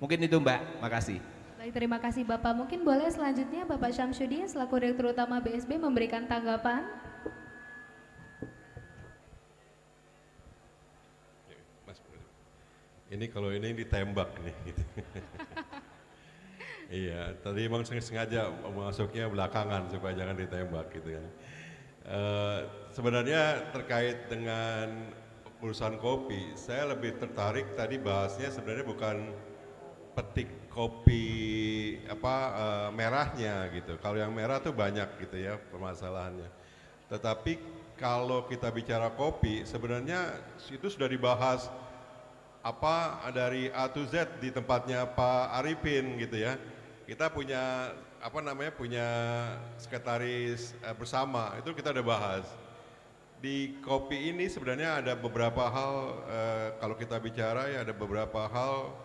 Mungkin itu Mbak, makasih. Baik, terima kasih Bapak. Mungkin boleh selanjutnya Bapak Syamsuddin selaku Direktur Utama BSB memberikan tanggapan. Mas, ini kalau ini ditembak nih. Gitu. Iya, tadi emang sengaja masuknya belakangan supaya jangan ditembak gitu kan. Sebenarnya terkait dengan urusan kopi, saya lebih tertarik tadi bahasnya sebenarnya bukan petik kopi merahnya gitu. Kalau yang merah tuh banyak gitu ya permasalahannya. Tetapi kalau kita bicara kopi sebenarnya itu sudah dibahas dari A to Z di tempatnya Pak Arifin gitu ya. Kita punya punya sekretaris bersama, itu kita udah bahas. Di kopi ini sebenarnya ada beberapa hal kalau kita bicara ya ada beberapa hal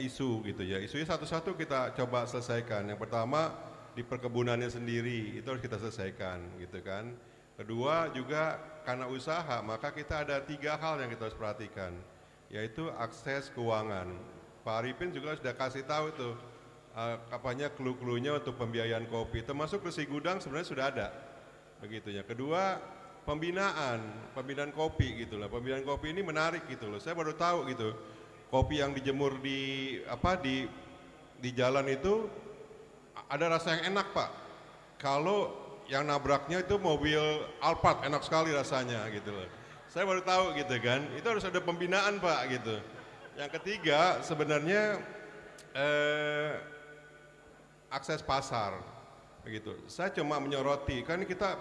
isu gitu ya. Isunya satu-satu kita coba selesaikan. Yang pertama di perkebunannya sendiri itu harus kita selesaikan gitu kan. Kedua juga karena usaha maka kita ada 3 hal yang kita harus perhatikan, yaitu akses keuangan. Pak Arifin juga sudah kasih tahu tuh clue-cluenya untuk pembiayaan kopi, termasuk resi gudang sebenarnya sudah ada begitu ya. Kedua pembinaan kopi gitu loh. Pembinaan kopi ini menarik gitu loh. Saya baru tahu gitu. Kopi yang dijemur di jalan itu ada rasa yang enak Pak. Kalau yang nabraknya itu mobil Alphard, enak sekali rasanya gitu loh. Saya baru tahu gitu kan. Itu harus ada pembinaan Pak gitu. Yang ketiga sebenarnya akses pasar begitu. Saya cuma menyoroti kan kita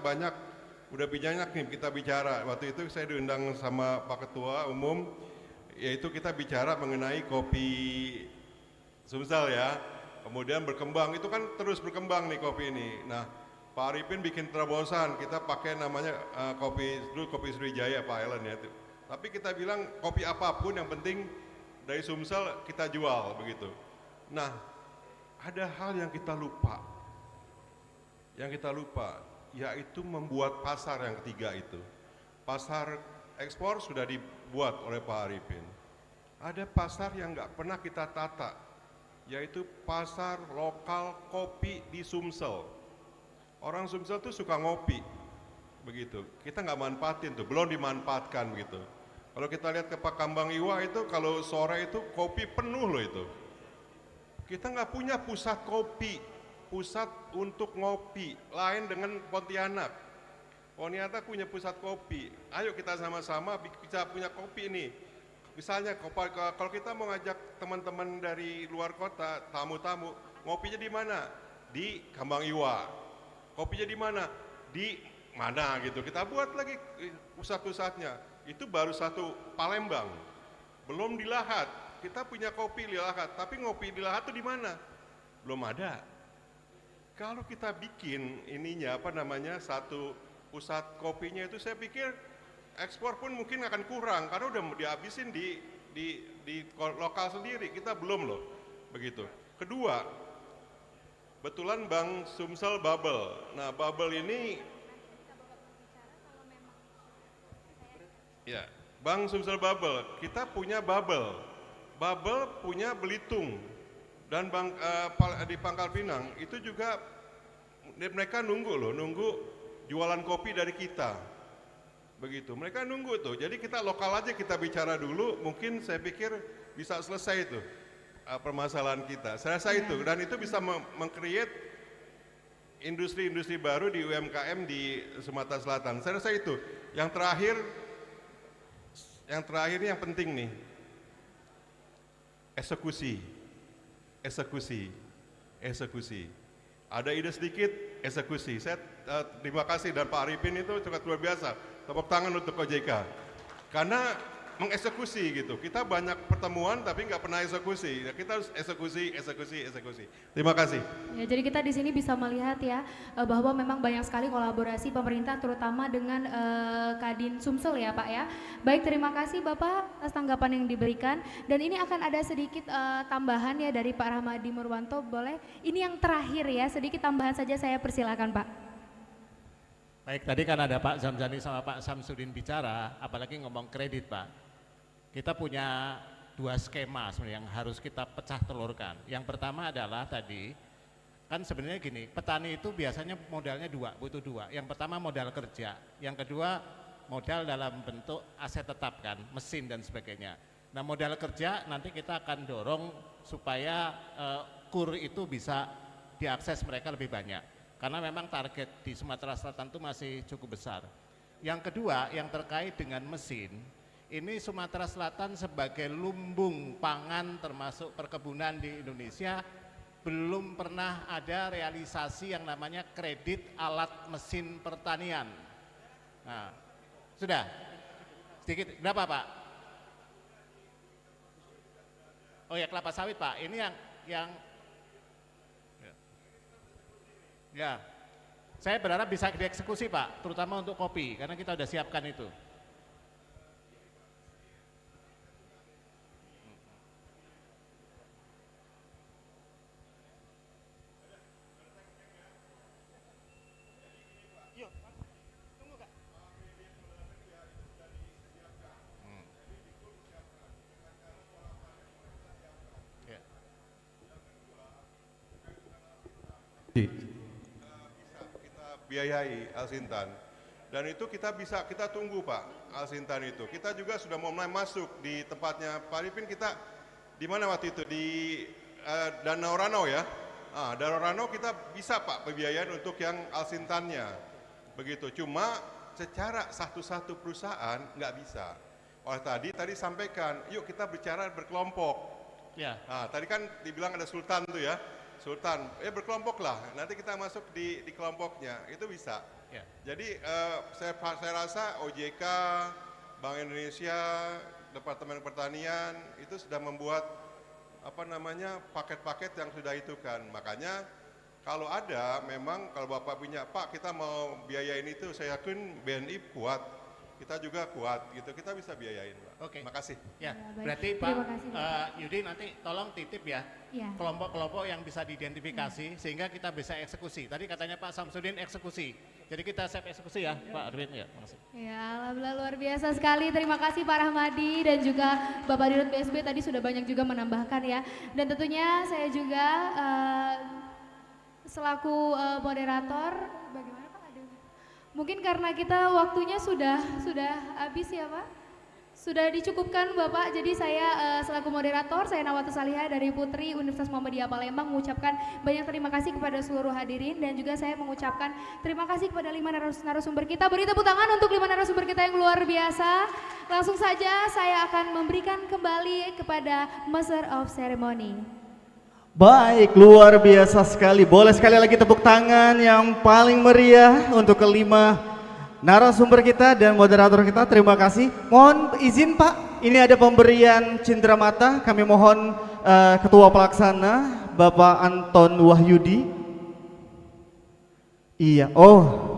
udah banyak nih kita bicara. Waktu itu saya diundang sama Pak Ketua Umum, yaitu kita bicara mengenai kopi Sumsel ya, kemudian berkembang, itu kan terus berkembang nih kopi ini. Nah Pak Arifin bikin terobosan, kita pakai namanya kopi Sriwijaya Pak Ellen ya. Tapi kita bilang kopi apapun yang penting dari Sumsel kita jual begitu. Nah, ada hal yang kita lupa. Yang kita lupa yaitu membuat pasar yang ketiga itu. Pasar ekspor sudah dibuat oleh Pak Arifin. Ada pasar yang nggak pernah kita tata, yaitu pasar lokal kopi di Sumsel. Orang Sumsel tuh suka ngopi, begitu. Kita nggak manfaatin tuh, belum dimanfaatkan begitu. Kalau kita lihat ke Pakambang Iwa itu, kalau sore itu kopi penuh loh itu. Kita nggak punya pusat kopi, pusat untuk ngopi, lain dengan Pontianak. Pontianak punya pusat kopi. Ayo kita sama-sama bisa punya kopi nih. Misalnya kalau kita mau ngajak teman-teman dari luar kota, tamu-tamu, ngopinya di mana? Di Kambang Iwa. Kopinya di mana? Di mana gitu. Kita buat lagi pusat-pusatnya. Itu baru satu Palembang. Belum di Lahat. Kita punya kopi di Lahat, tapi ngopi di Lahat itu di mana? Belum ada. Kalau kita bikin ininya satu pusat kopinya itu, saya pikir ekspor pun mungkin akan kurang karena udah dihabisin di lokal sendiri. Kita belum loh, begitu. Kedua, betulan Bank Sumsel Bubble. Nah, Bubble ini, ya, Bank Sumsel Bubble. Kita punya Bubble punya Belitung dan di Pangkal Pinang itu juga mereka nunggu jualan kopi dari kita. Begitu, mereka nunggu tuh. Jadi kita lokal aja kita bicara dulu, mungkin saya pikir bisa selesai itu permasalahan kita. Saya rasa itu, dan itu bisa meng-create industri-industri baru di UMKM di Sumatera Selatan. Saya rasa itu. Yang terakhir ini yang penting nih. Eksekusi. Ada ide sedikit, eksekusi. Saya terima kasih, dan Pak Arifin itu cukup luar biasa. Tepuk tangan untuk OJK. Karena mengeksekusi gitu. Kita banyak pertemuan tapi nggak pernah eksekusi. Kita harus eksekusi. Terima kasih. Ya, jadi kita di sini bisa melihat ya bahwa memang banyak sekali kolaborasi pemerintah terutama dengan Kadin Sumsel ya Pak ya. Baik, terima kasih Bapak atas tanggapan yang diberikan, dan ini akan ada sedikit tambahan ya dari Pak Rahmadi Murwanto. Boleh? Ini yang terakhir ya, sedikit tambahan saja, saya persilakan Pak. Baik, tadi kan ada Pak Zamzani sama Pak Samsudin bicara, apalagi ngomong kredit Pak. Kita punya dua skema sebenarnya yang harus kita pecah telurkan. Yang pertama adalah tadi, kan sebenarnya gini, petani itu biasanya modalnya butuh dua. Yang pertama modal kerja, yang kedua modal dalam bentuk aset tetap kan, mesin dan sebagainya. Nah, modal kerja nanti kita akan dorong supaya KUR itu bisa diakses mereka lebih banyak. Karena memang target di Sumatera Selatan itu masih cukup besar. Yang kedua, yang terkait dengan mesin, ini Sumatera Selatan sebagai lumbung pangan termasuk perkebunan di Indonesia, belum pernah ada realisasi yang namanya kredit alat mesin pertanian. Nah, sudah? Sedikit, berapa Pak? Oh ya, kelapa sawit Pak, ini yang ya, saya berharap bisa dieksekusi Pak, terutama untuk kopi, karena kita sudah siapkan itu. Kita biayai Alsintan, dan itu kita tunggu Pak Alsintan itu. Kita juga sudah mulai masuk di tempatnya Pak Arifin. Kita di mana waktu itu di Danau Ranau ya. Danau Ranau kita bisa Pak pembiayaan untuk yang Alsintannya begitu. Cuma secara satu-satu perusahaan nggak bisa. Oleh tadi sampaikan, yuk kita bicara berkelompok. Ya. Nah, tadi kan dibilang ada Sultan tuh ya. Sultan, berkelompok lah. Nanti kita masuk di kelompoknya, itu bisa. Ya. Jadi saya rasa OJK, Bank Indonesia, Departemen Pertanian itu sudah membuat paket-paket yang sudah itu kan. Makanya Kalau ada, memang kalau Bapak punya, Pak kita mau biayain itu, saya yakin BNI kuat, kita juga kuat gitu, kita bisa biayain Pak. Oke. Makasih. Ya, baik. berarti Terima Pak kasih, Bapak. Yudi nanti tolong titip ya Ya. kelompok-kelompok yang bisa diidentifikasi sehingga kita bisa eksekusi. Tadi katanya Pak Samsudin eksekusi, jadi kita siap eksekusi ya Pak Arwin ya. Makasih. Ya, alhamdulillah luar biasa sekali. Terima kasih Pak Rahmadi dan juga Bapak Dirut BSB tadi sudah banyak juga menambahkan ya. Dan tentunya saya juga selaku moderator, bagaimana Pak? Aduh. Mungkin karena kita waktunya sudah habis ya Pak? Sudah dicukupkan Bapak, jadi saya selaku moderator, saya Nawatu Salihah dari Putri Universitas Muhammadiyah Palembang mengucapkan banyak terima kasih kepada seluruh hadirin dan juga saya mengucapkan terima kasih kepada 5 narasumber kita. Beri tepuk tangan untuk 5 narasumber kita yang luar biasa. Langsung saja saya akan memberikan kembali kepada Master of Ceremony. Baik, luar biasa sekali. Boleh sekali lagi tepuk tangan yang paling meriah untuk kelima narasumber kita dan moderator kita. Terima kasih. Mohon izin Pak, ini ada pemberian cindera mata. Kami mohon Ketua Pelaksana Bapak Anton Wahyudi. Iya, oh.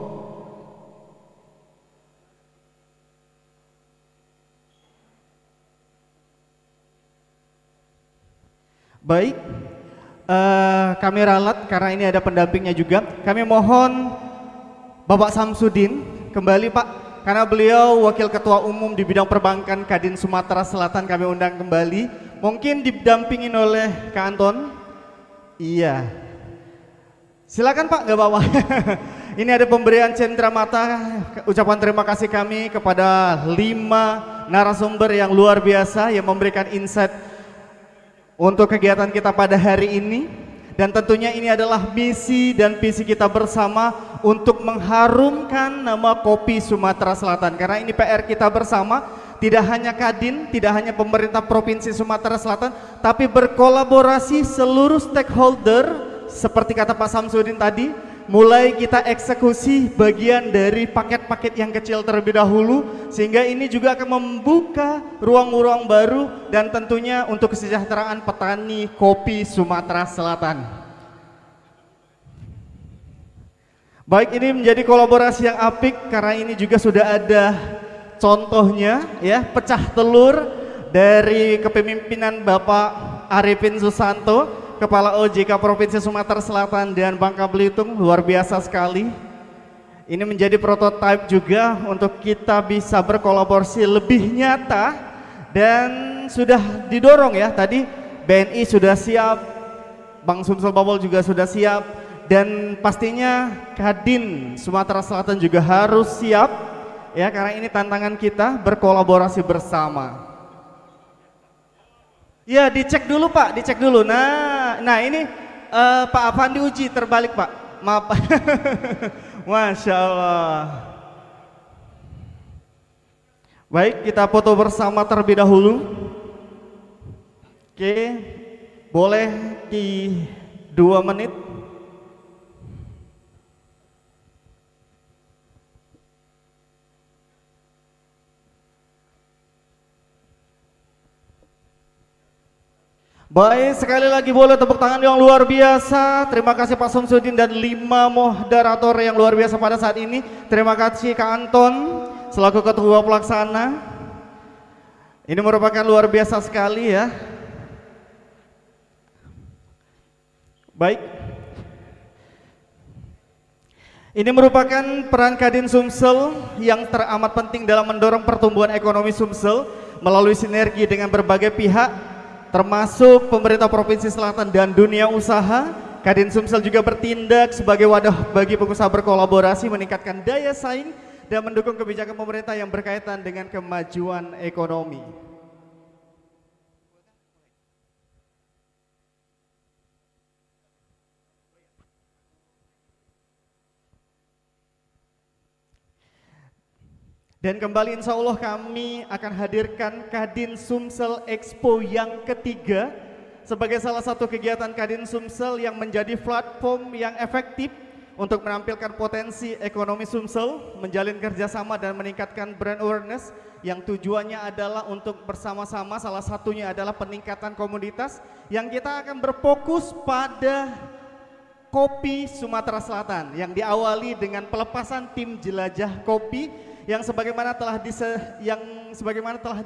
Baik, kami ralat karena ini ada pendampingnya juga. Kami mohon Bapak Samsudin kembali Pak, karena beliau Wakil Ketua Umum di bidang perbankan Kadin Sumatera Selatan, kami undang kembali. Mungkin didampingin oleh Kak Anton. Iya. Silakan Pak, nggak apa-apa. Ini ada pemberian cendera mata, ucapan terima kasih kami kepada 5 narasumber yang luar biasa yang memberikan insight untuk kegiatan kita pada hari ini. Dan tentunya ini adalah misi dan visi kita bersama untuk mengharumkan nama kopi Sumatera Selatan. Karena ini PR kita bersama, tidak hanya Kadin, tidak hanya pemerintah Provinsi Sumatera Selatan, tapi berkolaborasi seluruh stakeholder seperti kata Pak Samsudin tadi, mulai kita eksekusi bagian dari paket-paket yang kecil terlebih dahulu, sehingga ini juga akan membuka ruang-ruang baru dan tentunya untuk kesejahteraan petani kopi Sumatera Selatan. Baik, ini menjadi kolaborasi yang apik karena ini juga sudah ada contohnya ya, pecah telur dari kepemimpinan Bapak Arifin Susanto, Kepala OJK Provinsi Sumatera Selatan dan Bangka Belitung, luar biasa sekali. Ini menjadi prototipe juga untuk kita bisa berkolaborasi lebih nyata dan sudah didorong ya. Tadi BNI sudah siap, Bank Sumsel Bobol juga sudah siap dan pastinya Kadin Sumatera Selatan juga harus siap ya, karena ini tantangan kita berkolaborasi bersama. Ya, dicek dulu Pak, dicek dulu. Nah ini Pak Afandi Uji terbalik Pak, maaf. Masya Allah. Baik, kita foto bersama terlebih dahulu. Oke, boleh di 2 menit. Baik, sekali lagi boleh tepuk tangan yang luar biasa. Terima kasih Pak Samsudin dan 5 moderator yang luar biasa pada saat ini. Terima kasih Kak Anton selaku Ketua Pelaksana. Ini merupakan luar biasa sekali ya. Baik. Ini merupakan peran Kadin Sumsel yang teramat penting dalam mendorong pertumbuhan ekonomi Sumsel melalui sinergi dengan berbagai pihak, termasuk pemerintah Provinsi Selatan dan dunia usaha. Kadin Sumsel juga bertindak sebagai wadah bagi pengusaha berkolaborasi, meningkatkan daya saing dan mendukung kebijakan pemerintah yang berkaitan dengan kemajuan ekonomi. Dan kembali insya Allah kami akan hadirkan Kadin Sumsel Expo yang ketiga sebagai salah satu kegiatan Kadin Sumsel yang menjadi platform yang efektif untuk menampilkan potensi ekonomi Sumsel, menjalin kerjasama dan meningkatkan brand awareness yang tujuannya adalah untuk bersama-sama, salah satunya adalah peningkatan komoditas yang kita akan berfokus pada Kopi Sumatera Selatan yang diawali dengan pelepasan tim jelajah kopi yang sebagaimana telah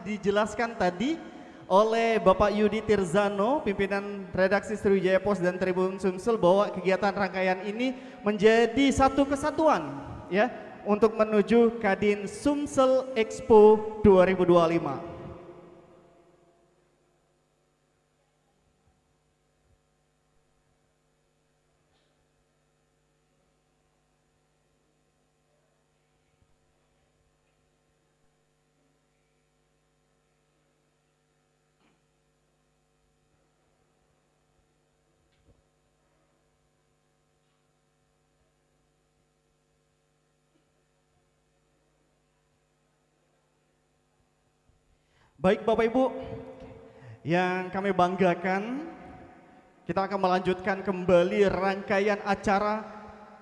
dijelaskan tadi oleh Bapak Yudi Tirzano, pimpinan redaksi Sriwijaya Post dan Tribun Sumsel, bahwa kegiatan rangkaian ini menjadi satu kesatuan ya untuk menuju Kadin Sumsel Expo 2025. Baik Bapak Ibu, yang kami banggakan, kita akan melanjutkan kembali rangkaian acara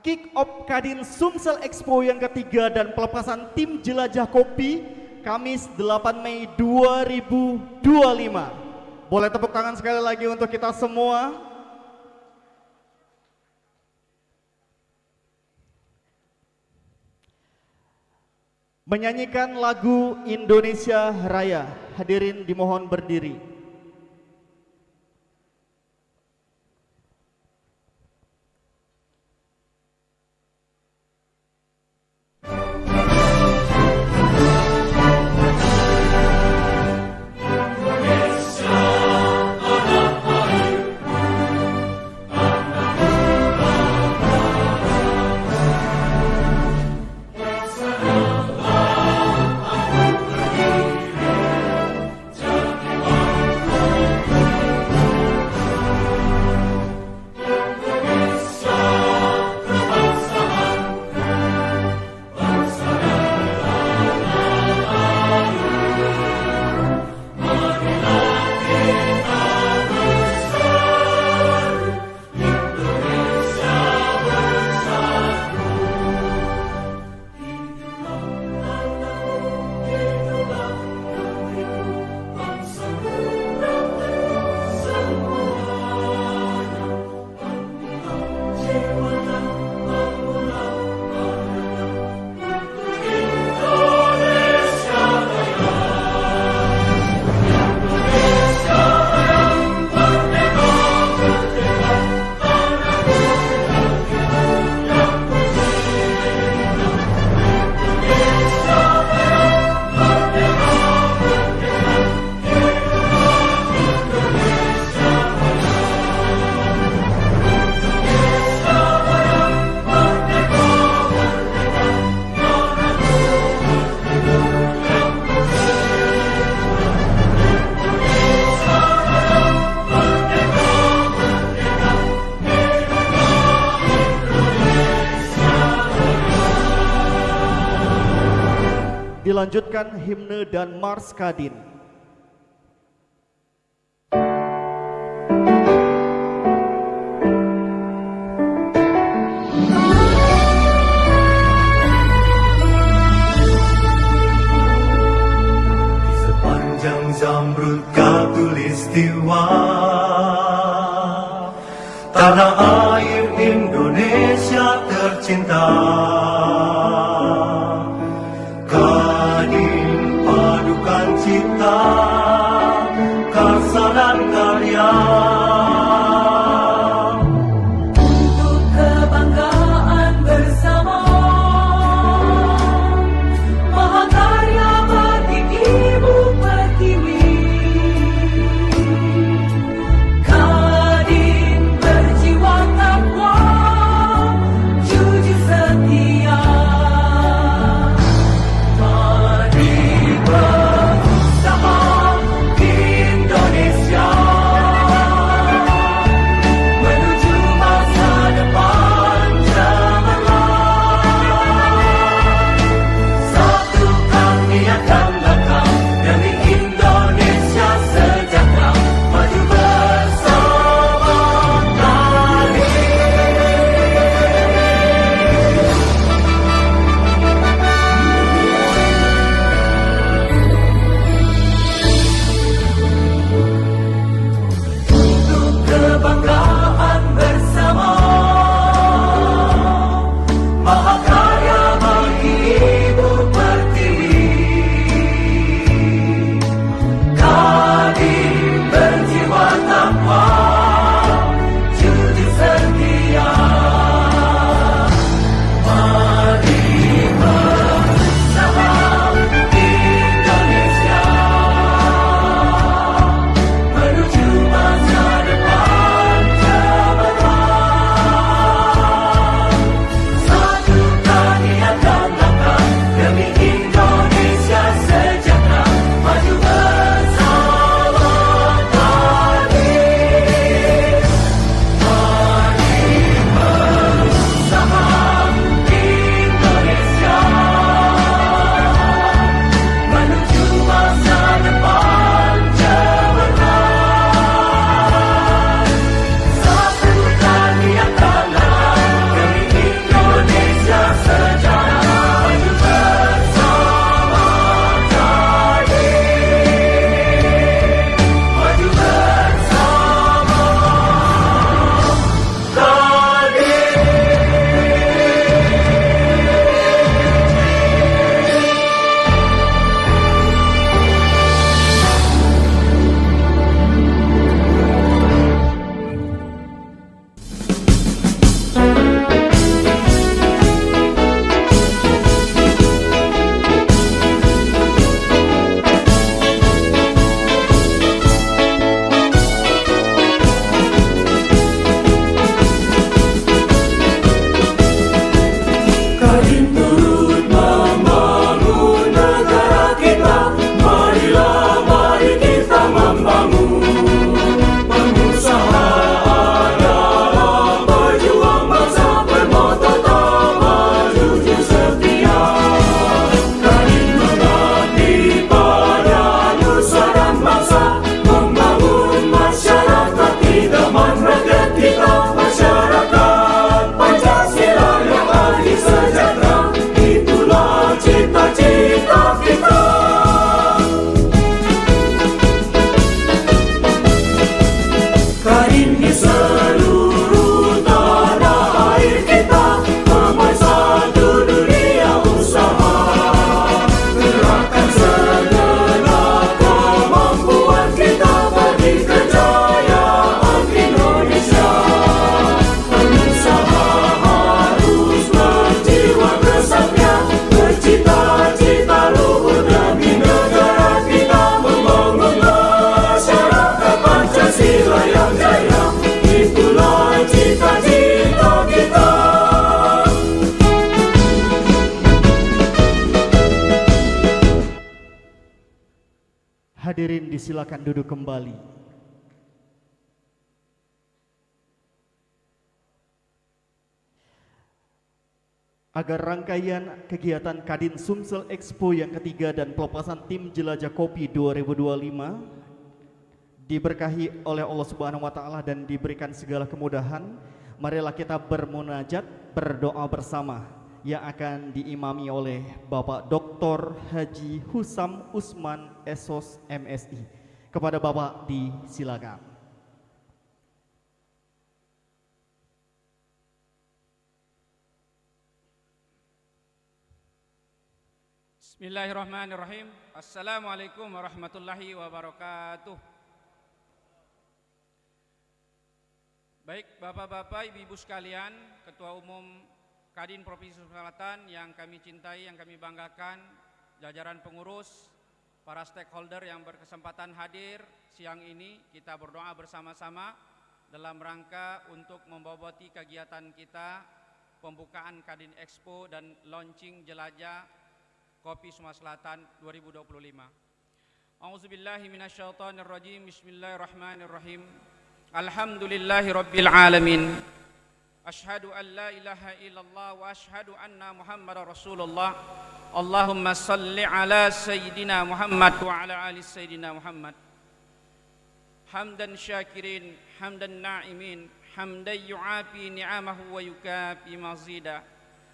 Kick Off Kadin Sumsel Expo yang ketiga dan pelepasan tim jelajah kopi Kamis 8 Mei 2025. Boleh tepuk tangan sekali lagi untuk kita semua. Menyanyikan lagu Indonesia Raya, hadirin dimohon berdiri. Dilanjutkan himne dan mars Kadin. Sepanjang zamrud khatulistiwa, tanah air Indonesia tercinta, Kadin padukan cipta, karsa dan karya, untuk kebanggaan bersama, mahakarya batik Ibu Pertiwi. Kadin berjiwa Hadirin disilakan duduk kembali. Agar rangkaian kegiatan Kadin Sumsel Expo yang ketiga dan pelepasan tim jelajah kopi 2025 diberkahi oleh Allah Subhanahu wa taala dan diberikan segala kemudahan, marilah kita bermunajat, berdoa bersama yang akan diimami oleh Bapak Dr. Haji Husam Usman Esos MSI. Kepada Bapak disilakan. Bismillahirrahmanirrahim. Assalamualaikum warahmatullahi wabarakatuh. Baik Bapak-Bapak, Ibu-Ibu sekalian, Ketua Umum Kadin Provinsi Sumatera Selatan yang kami cintai, yang kami banggakan, jajaran pengurus, para stakeholder yang berkesempatan hadir siang ini, kita berdoa bersama-sama dalam rangka untuk memboboti kegiatan kita, pembukaan Kadin Expo dan launching jelajah Kopi Sumatera Selatan 2025. A'udzubillahi minasyaitonirrajim. Bismillahirrahmanirrahim. Alhamdulillahi rabbil alamin. Asyhadu an la ilaha illallah wa asyhadu anna Muhammadar Rasulullah. Allahumma salli ala sayyidina Muhammad wa ala ali sayyidina Muhammad. Hamdan syakirin, hamdan na'imin, hamdan yu'afi ni'amahu wa yukafi mazida.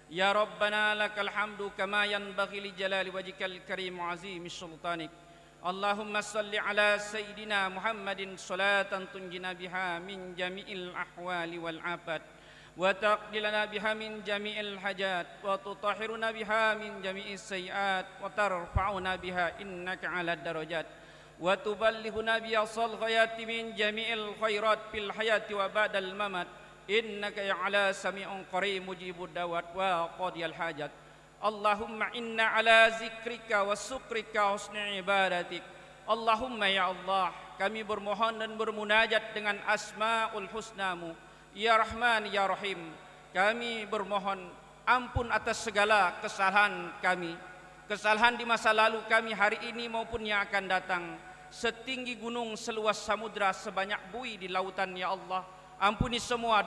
Ya Rabbana lakal hamdu kama yanbaghi li jalali wajhikal karim wa azimi sultanik. Allahumma salli ala sayyidina Muhammadin salatan tunjina biha min jami'il ahwali wal afat wa taqdilana biha min jami'il hajat wa tutahhiruna biha min jami'is sayyiat wa tarfa'una biha innaka 'alad darajat wa tuballighuna bi asal ghayati min jami'il khairat fil hayati wa ba'dal mamat. Innaka ya'ala sami'un qarib mujibud da'wat wa qadiyal hajat. Allahumma inna ala zikrika wa syukrika husni ibadatik. Allahumma ya Allah, kami bermohon dan bermunajat dengan asmaul husnamu. Ya Rahman ya Rahim, kami bermohon ampun atas segala kesalahan kami, kesalahan di masa lalu kami hari ini maupun yang akan datang, setinggi gunung, seluas samudra, sebanyak buih di lautan. Ya Allah, ampuni semua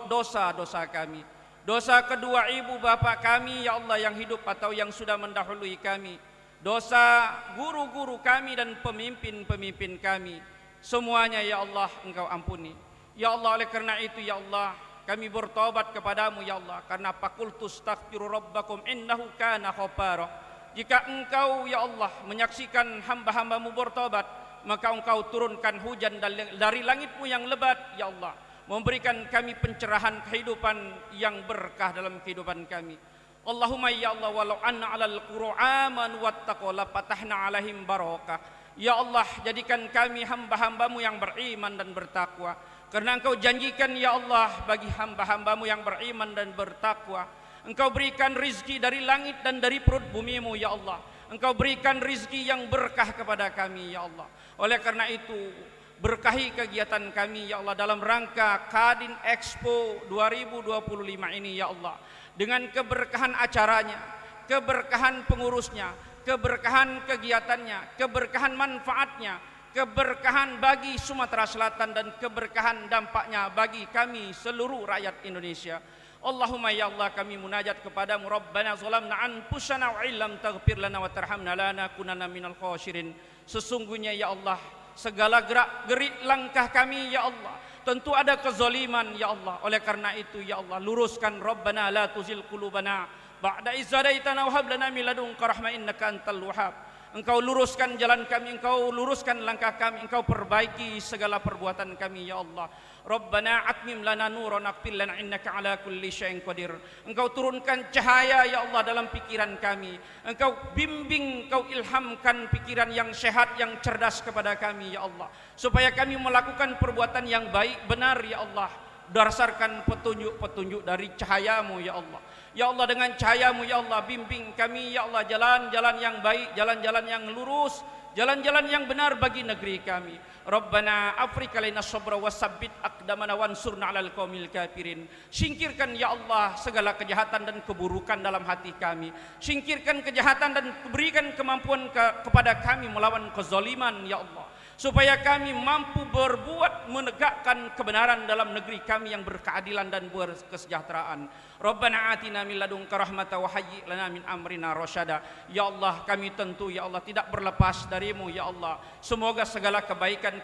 dosa-dosa kami. Dosa kedua ibu bapak kami ya Allah yang hidup atau yang sudah mendahului kami. Dosa guru-guru kami dan pemimpin-pemimpin kami. Semuanya ya Allah Engkau ampuni. Ya Allah, oleh karena itu ya Allah, kami bertobat kepadamu ya Allah, karena faqultu astaghfiru rabbakum innahu kana ghaffara. Jika Engkau ya Allah menyaksikan hamba-hambamu bertobat, maka Engkau turunkan hujan dari langit-Mu yang lebat ya Allah, memberikan kami pencerahan kehidupan yang berkah dalam kehidupan kami. Allahumma ya Allah, walau anna 'alal qur'an wattaqu la fatahna 'alaihim barakah. Ya Allah, jadikan kami hamba-hambamu yang beriman dan bertakwa, karena Engkau janjikan ya Allah bagi hamba-hambamu yang beriman dan bertakwa, Engkau berikan rizki dari langit dan dari perut bumi-Mu ya Allah. Engkau berikan rizki yang berkah kepada kami ya Allah. Oleh karena itu, berkahi kegiatan kami ya Allah dalam rangka Kadin Expo 2025 ini ya Allah, dengan keberkahan acaranya, keberkahan pengurusnya, keberkahan kegiatannya, keberkahan manfaatnya, keberkahan bagi Sumatera Selatan dan keberkahan dampaknya bagi kami seluruh rakyat Indonesia. Allahumma ya Allah, kami munajat kepadamu. Rabbana zalamna anfusana wa illam taghfir lana wa tarhamna lanakunanna minal khasirin. Sesungguhnya ya Allah, segala gerak-gerik langkah kami ya Allah tentu ada kezaliman ya Allah. Oleh karena itu ya Allah, luruskan Rabbana la tuzil qulubana ba'da idh hadaitana wa hab lana min ladunka rahmah innaka antal wahhab. Engkau luruskan jalan kami, Engkau luruskan langkah kami, Engkau perbaiki segala perbuatan kami ya Allah. Rabbana atmim lana nuran aqfir lana innaka ala kulli syai'in qadir. Engkau turunkan cahaya ya Allah dalam pikiran kami. Engkau bimbing, Engkau ilhamkan pikiran yang sehat, yang cerdas kepada kami ya Allah, supaya kami melakukan perbuatan yang baik, benar ya Allah, berdasarkan petunjuk-petunjuk dari cahayamu ya Allah. Ya Allah, dengan cahayamu ya Allah, bimbing kami ya Allah jalan-jalan yang baik, jalan-jalan yang lurus, jalan-jalan yang benar bagi negeri kami. Rabbana afriq alaina sabra wasabbit aqdamana wansurna 'alal qaumil kafirin. Singkirkan ya Allah segala kejahatan dan keburukan dalam hati kami. Singkirkan kejahatan dan berikan kemampuan kepada kami melawan kezaliman ya Allah, supaya kami mampu berbuat menegakkan kebenaran dalam negeri kami yang berkeadilan dan berkesejahteraan. Rabbana atina min ladunka rahmatan wa hayyi' lana min amrina rasyada. Ya Allah, kami tentu ya Allah tidak berlepas darimu ya Allah. Semoga segala kebaikan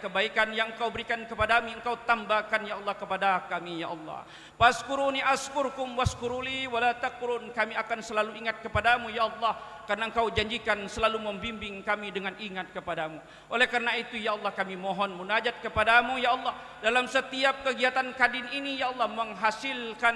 yang Engkau berikan kepada kami Engkau tambahkan ya Allah kepada kami ya Allah. Faskuruni askurkum waskuruli wala takurun. Kami akan selalu ingat kepadamu ya Allah, karena Engkau janjikan selalu membimbing kami dengan ingat kepadamu. Oleh karena itu ya Allah, kami mohon munajat kepadamu ya Allah, dalam setiap kegiatan Kadin ini ya Allah menghasilkan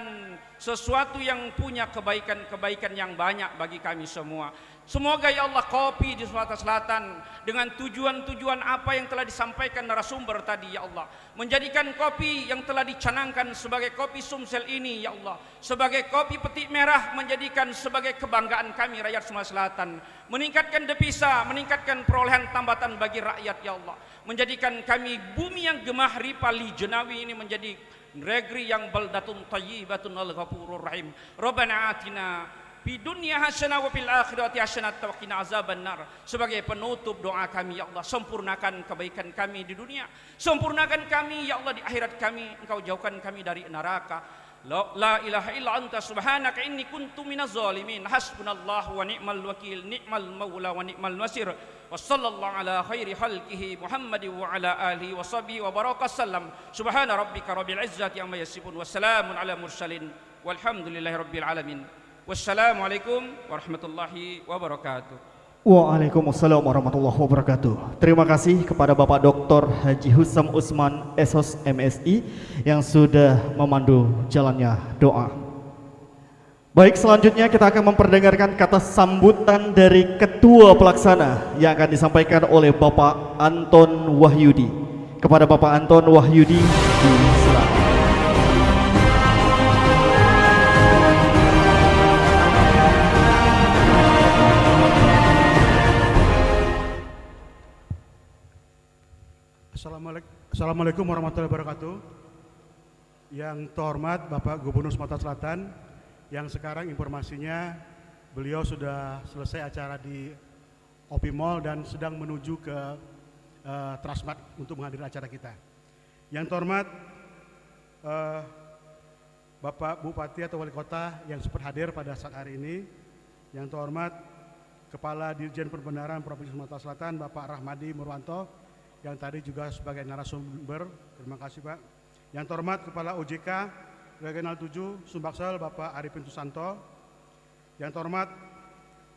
sesuatu yang punya kebaikan-kebaikan yang banyak bagi kami semua. Semoga ya Allah kopi di Sumatera Selatan dengan tujuan-tujuan apa yang telah disampaikan narasumber tadi ya Allah, menjadikan kopi yang telah dicanangkan sebagai kopi Sumsel ini ya Allah, sebagai kopi petik merah, menjadikan sebagai kebanggaan kami rakyat Sumatera Selatan, meningkatkan devisa, meningkatkan perolehan tambatan bagi rakyat ya Allah, menjadikan kami bumi yang gemah ripali jenawi ini menjadi negeri yang baldatun thayyibatun al-ghafurur rahim. Rabbana atina fi dunya hasanah wa fil akhirati hasanah wa qina azabannar. Sebagai penutup doa kami ya Allah, sempurnakan kebaikan kami di dunia, sempurnakan kami ya Allah di akhirat kami, Engkau jauhkan kami dari neraka. La ilaha illa anta subhanaka inni kuntu minaz zalimin. Hasbunallahu wa ni'mal wakil, ni'mal maula wa ni'mal nasir. Wa sallallahu ala khairi khalqihi Muhammad wa ala alihi wa sahbihi wa baraka sallam. Subhana rabbika rabbil izzati amma yasifun wa salamun ala mursalin walhamdulillahi rabbil alamin. Wassalamualaikum warahmatullahi wabarakatuh. Waalaikumsalam warahmatullahi wabarakatuh. Terima kasih kepada Bapak Dr. Haji Husam Usman, SOS MSI, yang sudah memandu jalannya doa. Baik, selanjutnya kita akan memperdengarkan kata sambutan dari Ketua Pelaksana yang akan disampaikan oleh Bapak Anton Wahyudi. Kepada Bapak Anton Wahyudi, silakan. Assalamualaikum warahmatullahi wabarakatuh. Yang terhormat Bapak Gubernur Sumatera Selatan, yang sekarang informasinya beliau sudah selesai acara di OP Mall dan sedang menuju ke Transmart untuk menghadiri acara kita. Yang terhormat Bapak Bupati atau Wali Kota yang sempat hadir pada saat hari ini. Yang terhormat Kepala Dirjen Perbendaharaan Provinsi Sumatera Selatan Bapak Rahmadi Murwanto, yang tadi juga sebagai narasumber. Terima kasih Pak. Yang terhormat Kepala OJK Regional 7 Sumbaksel Bapak Arifin Susanto. Yang terhormat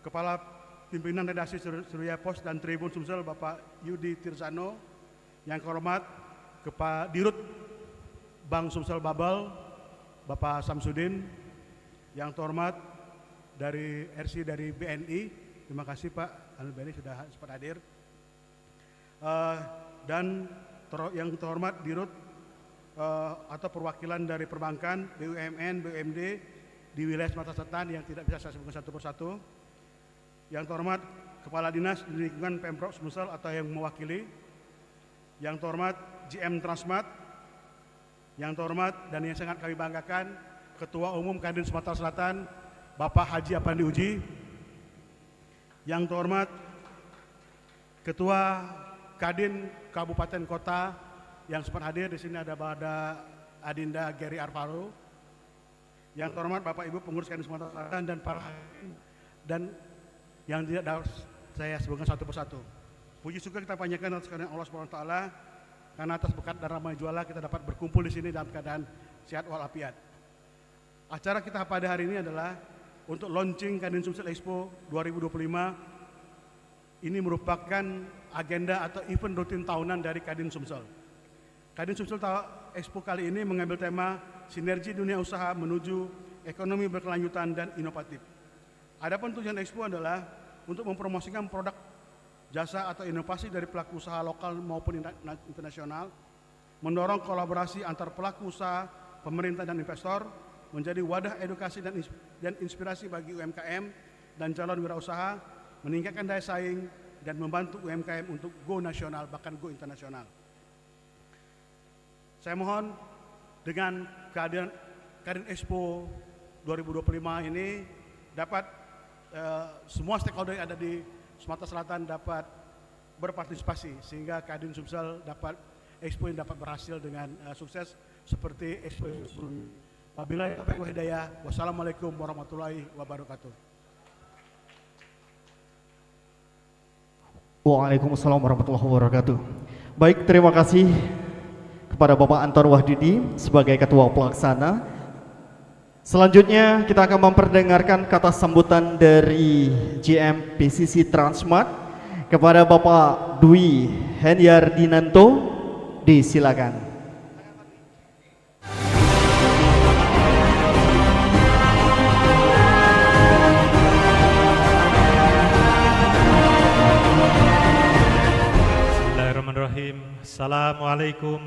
Kepala Pimpinan Redaksi Surya Pos dan Tribun Sumsel Bapak Yudi Tirsano. Yang terhormat Kepala Dirut Bank Sumsel Babel Bapak Samsudin. Yang terhormat dari RC dari BNI, terima kasih Pak BNI sudah sempat hadir. Dan yang terhormat Dirut atau perwakilan dari perbankan, BUMN, BUMD di wilayah Sumatera Selatan yang tidak bisa saya sebutkan satu persatu. Yang terhormat Kepala Dinas di lingkungan Pemprov Sumsel atau yang mewakili. Yang terhormat GM Transmart. Yang terhormat dan yang sangat kami banggakan Ketua Umum Kadin Sumatera Selatan Bapak Haji Afandi Uji. Yang terhormat Ketua Kadin Kabupaten Kota yang sempat hadir di sini ada Adinda Geri Arvaro. Yang terhormat Bapak Ibu pengurus Kadin Sumatera Selatan dan para dan yang tidak dapat saya sebutkan satu persatu. Puji syukur kita panjatkan atas kehadiran Allah Subhanahu wa taala, karena atas berkat dan ramai jualah kita dapat berkumpul di sini dalam keadaan sehat walafiat. Acara kita pada hari ini adalah untuk launching Kadin Sumsel Expo 2025. Ini merupakan agenda atau event rutin tahunan dari Kadin Sumsel. Kadin Sumsel Expo kali ini mengambil tema sinergi dunia usaha menuju ekonomi berkelanjutan dan inovatif. Adapun tujuan Expo adalah untuk mempromosikan produk, jasa atau inovasi dari pelaku usaha lokal maupun internasional, mendorong kolaborasi antar pelaku usaha, pemerintah dan investor, menjadi wadah edukasi dan inspirasi bagi UMKM dan calon wirausaha, meningkatkan daya saing, dan membantu UMKM untuk go nasional bahkan go internasional. Saya mohon dengan kehadiran Kadin Expo 2025 ini dapat semua stakeholder yang ada di Sumatera Selatan dapat berpartisipasi sehingga Kadin Sumsel dapat Expo ini dapat berhasil dengan sukses seperti Expo sebelumnya. Wabillahi taufiq wal hidayah. Wassalamualaikum warahmatullahi wabarakatuh. Waalaikumsalam warahmatullahi wabarakatuh. Baik, terima kasih kepada Bapak Anton Wahdudi sebagai Ketua Pelaksana. Selanjutnya kita akan memperdengarkan kata sambutan dari GM PCC Transmart kepada Bapak Dwi Henyardinanto. Disilakan. Bismillahirrahmanirrahim. Assalamualaikum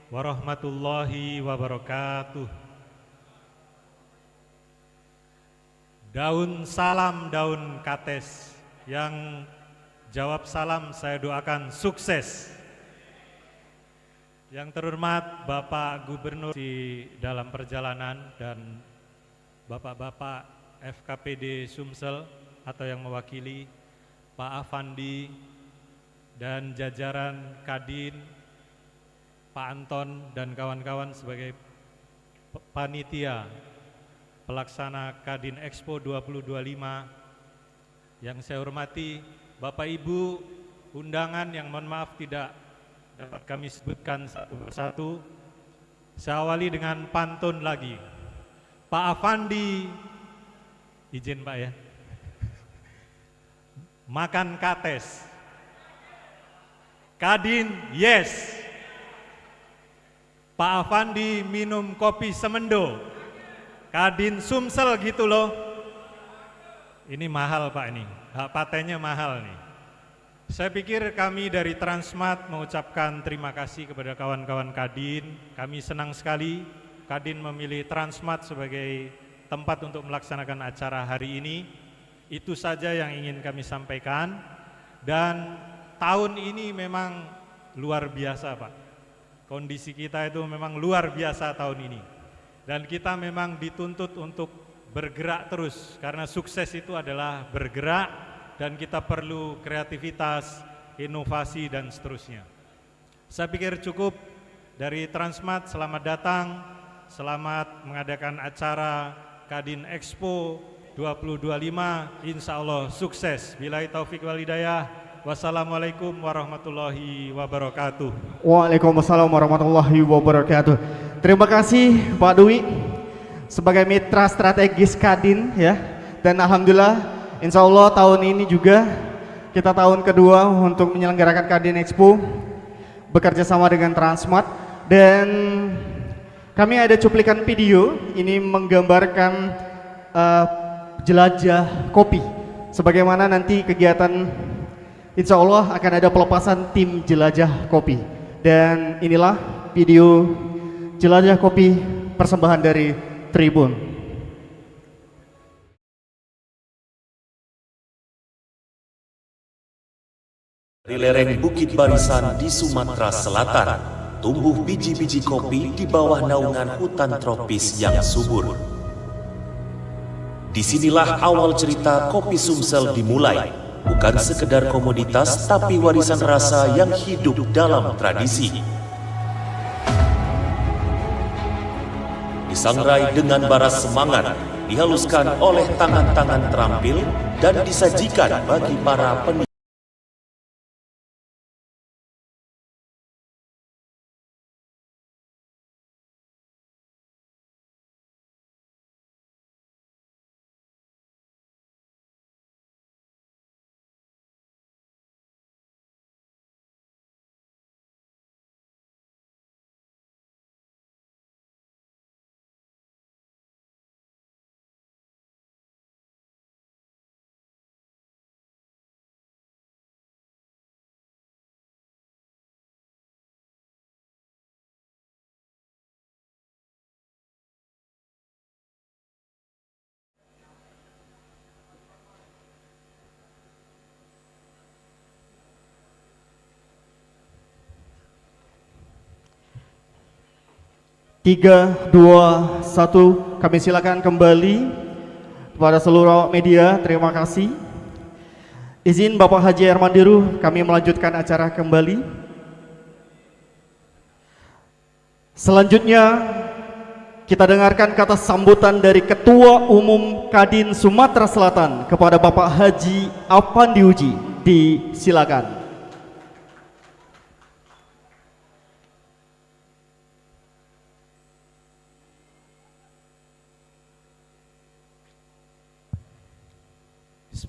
warahmatullahi wabarakatuh. Daun salam, daun kates. Yang jawab salam saya doakan sukses. Yang terhormat Bapak Gubernur di dalam perjalanan dan Bapak-Bapak FKPD Sumsel atau yang mewakili, Pak Afandi dan jajaran Kadin, Pak Anton dan kawan-kawan sebagai panitia pelaksana Kadin Expo 2025. Yang saya hormati Bapak Ibu undangan yang mohon maaf tidak dapat kami sebutkan satu persatu. Saya awali dengan pantun lagi. Pak Afandi, izin Pak ya, makan kates. Kadin, yes. Pak Afandi minum kopi semendo. Kadin Sumsel gitu loh. Ini mahal Pak ini, hak patennya mahal nih. Saya pikir kami dari Transmart mengucapkan terima kasih kepada kawan-kawan Kadin. Kami senang sekali Kadin memilih Transmart sebagai tempat untuk melaksanakan acara hari ini. Itu saja yang ingin kami sampaikan. Dan tahun ini memang luar biasa Pak. Kondisi kita itu memang luar biasa tahun ini. Dan kita memang dituntut untuk bergerak terus. Karena sukses itu adalah bergerak. Dan kita perlu kreativitas, inovasi, dan seterusnya. Saya pikir cukup dari Transmart. Selamat datang, selamat mengadakan acara Kadin Expo 2025. Insya Allah sukses. Billahi taufiq wal hidayah. Wassalamualaikum warahmatullahi wabarakatuh. Waalaikumsalam warahmatullahi wabarakatuh. Terima kasih Pak Dwi sebagai mitra strategis Kadin ya. Dan alhamdulillah insya Allah tahun ini juga kita tahun kedua untuk menyelenggarakan Kadin Expo bekerja sama dengan Transmart. Dan kami ada cuplikan video ini menggambarkan jelajah kopi. Sebagaimana nanti kegiatan insya Allah akan ada pelepasan tim jelajah kopi. Dan inilah video jelajah kopi persembahan dari Tribun. Di lereng Bukit Barisan di Sumatera Selatan, tumbuh biji-biji kopi di bawah naungan hutan tropis yang subur. Disinilah awal cerita kopi Sumsel dimulai, bukan sekedar komoditas tapi warisan rasa yang hidup dalam tradisi. Disangrai dengan bara semangat, dihaluskan oleh tangan-tangan terampil dan disajikan bagi para penikmat. 3, 2, 1, kami silakan kembali kepada seluruh media. Terima kasih. Izin Bapak Haji Hermandiru, kami melanjutkan acara kembali. Selanjutnya kita dengarkan kata sambutan dari Ketua Umum Kadin Sumatera Selatan kepada Bapak Haji Afandi Uji. Disilakan.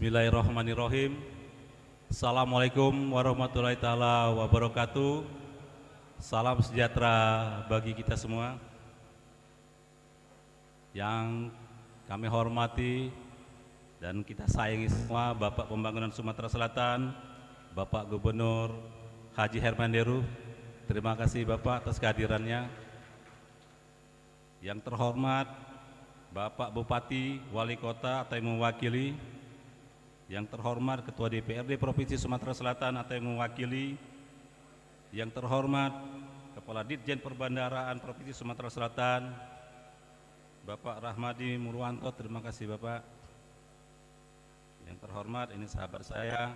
Bismillahirrahmanirrahim. Assalamualaikum warahmatullahi taala wabarakatuh. Salam sejahtera bagi kita semua. Yang kami hormati dan kita sayangi semua Bapak Pembangunan Sumatera Selatan, Bapak Gubernur Haji Hermandiru. Terima kasih Bapak atas kehadirannya. Yang terhormat Bapak Bupati, Wali Kota atau yang mewakili, yang terhormat Ketua DPRD Provinsi Sumatera Selatan atau yang mewakili, yang terhormat Kepala Ditjen Perbandaraan Provinsi Sumatera Selatan, Bapak Rahmadi Murwanto, terima kasih Bapak. Yang terhormat, ini sahabat saya,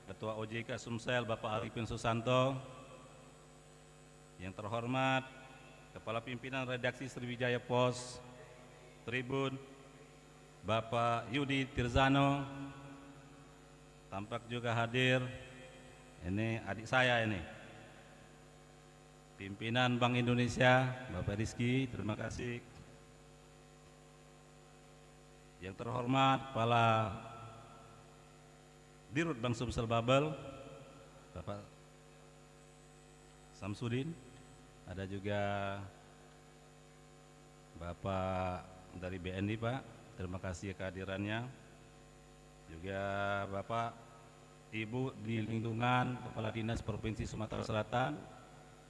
Ketua OJK Sumsel, Bapak Arifin Susanto. Yang terhormat, Kepala Pimpinan Redaksi Sriwijaya Pos Tribun, Bapak Yudi Tirzano. Tampak juga hadir, ini adik saya ini, Pimpinan Bank Indonesia, Bapak Rizky, terima kasih. Yang terhormat Kepala Dirut Bank Sumsel Babel, Bapak Samsudin. Ada juga Bapak dari BNI Pak, terima kasih kehadirannya. Juga Bapak Ibu di lingkungan Kepala Dinas Provinsi Sumatera Selatan,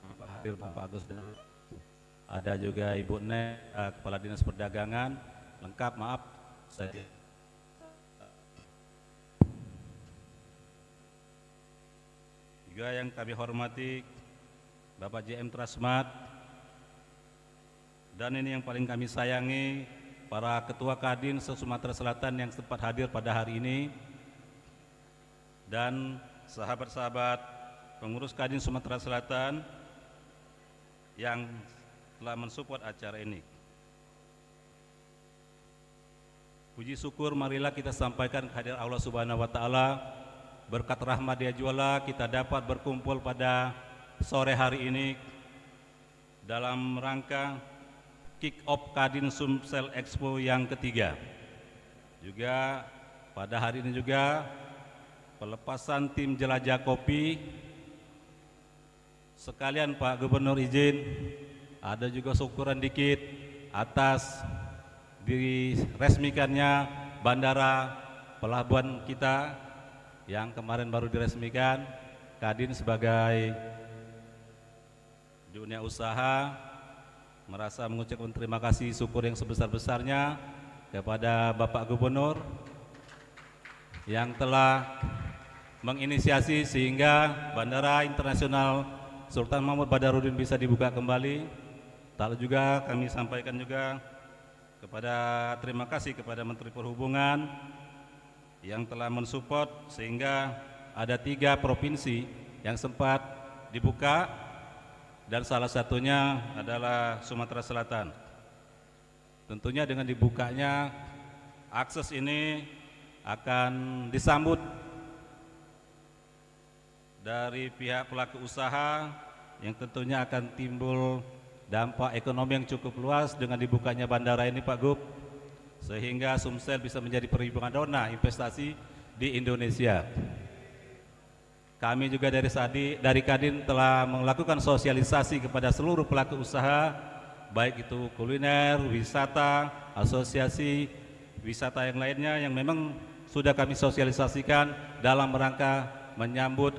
Bapak hadir Bapak Agus, dan ada juga Ibu Ne, Kepala Dinas Perdagangan, lengkap maaf saya. Juga yang kami hormati Bapak JM Trasmat, dan ini yang paling kami sayangi para Ketua Kadin se-Sumatera Selatan yang sempat hadir pada hari ini, dan sahabat-sahabat pengurus Kadin Sumatera Selatan yang telah mensupport acara ini. Puji syukur marilah kita sampaikan kehadiran Allah Subhanahu wa taala. Berkat rahmat Dia juala kita dapat berkumpul pada sore hari ini dalam rangka kick off Kadin Sumsel Expo yang ketiga. Juga pada hari ini juga pelepasan tim jelajah kopi. Sekalian Pak Gubernur izin, ada juga syukuran dikit atas diresmikannya bandara pelabuhan kita yang kemarin baru diresmikan. Kadin sebagai dunia usaha merasa mengucapkan terima kasih syukur yang sebesar-besarnya kepada Bapak Gubernur yang telah menginisiasi sehingga Bandara Internasional Sultan Mahmud Badarudin bisa dibuka kembali. Lalu juga kami sampaikan juga terima kasih kepada Menteri Perhubungan yang telah mensupport sehingga ada 3 provinsi yang sempat dibuka, dan salah satunya adalah Sumatera Selatan. Tentunya dengan dibukanya akses ini akan disambut dari pihak pelaku usaha yang tentunya akan timbul dampak ekonomi yang cukup luas dengan dibukanya bandara ini Pak Gub, sehingga Sumsel bisa menjadi primadona investasi di Indonesia. Kami juga dari Kadin telah melakukan sosialisasi kepada seluruh pelaku usaha, baik itu kuliner, wisata, asosiasi wisata yang lainnya yang memang sudah kami sosialisasikan dalam rangka menyambut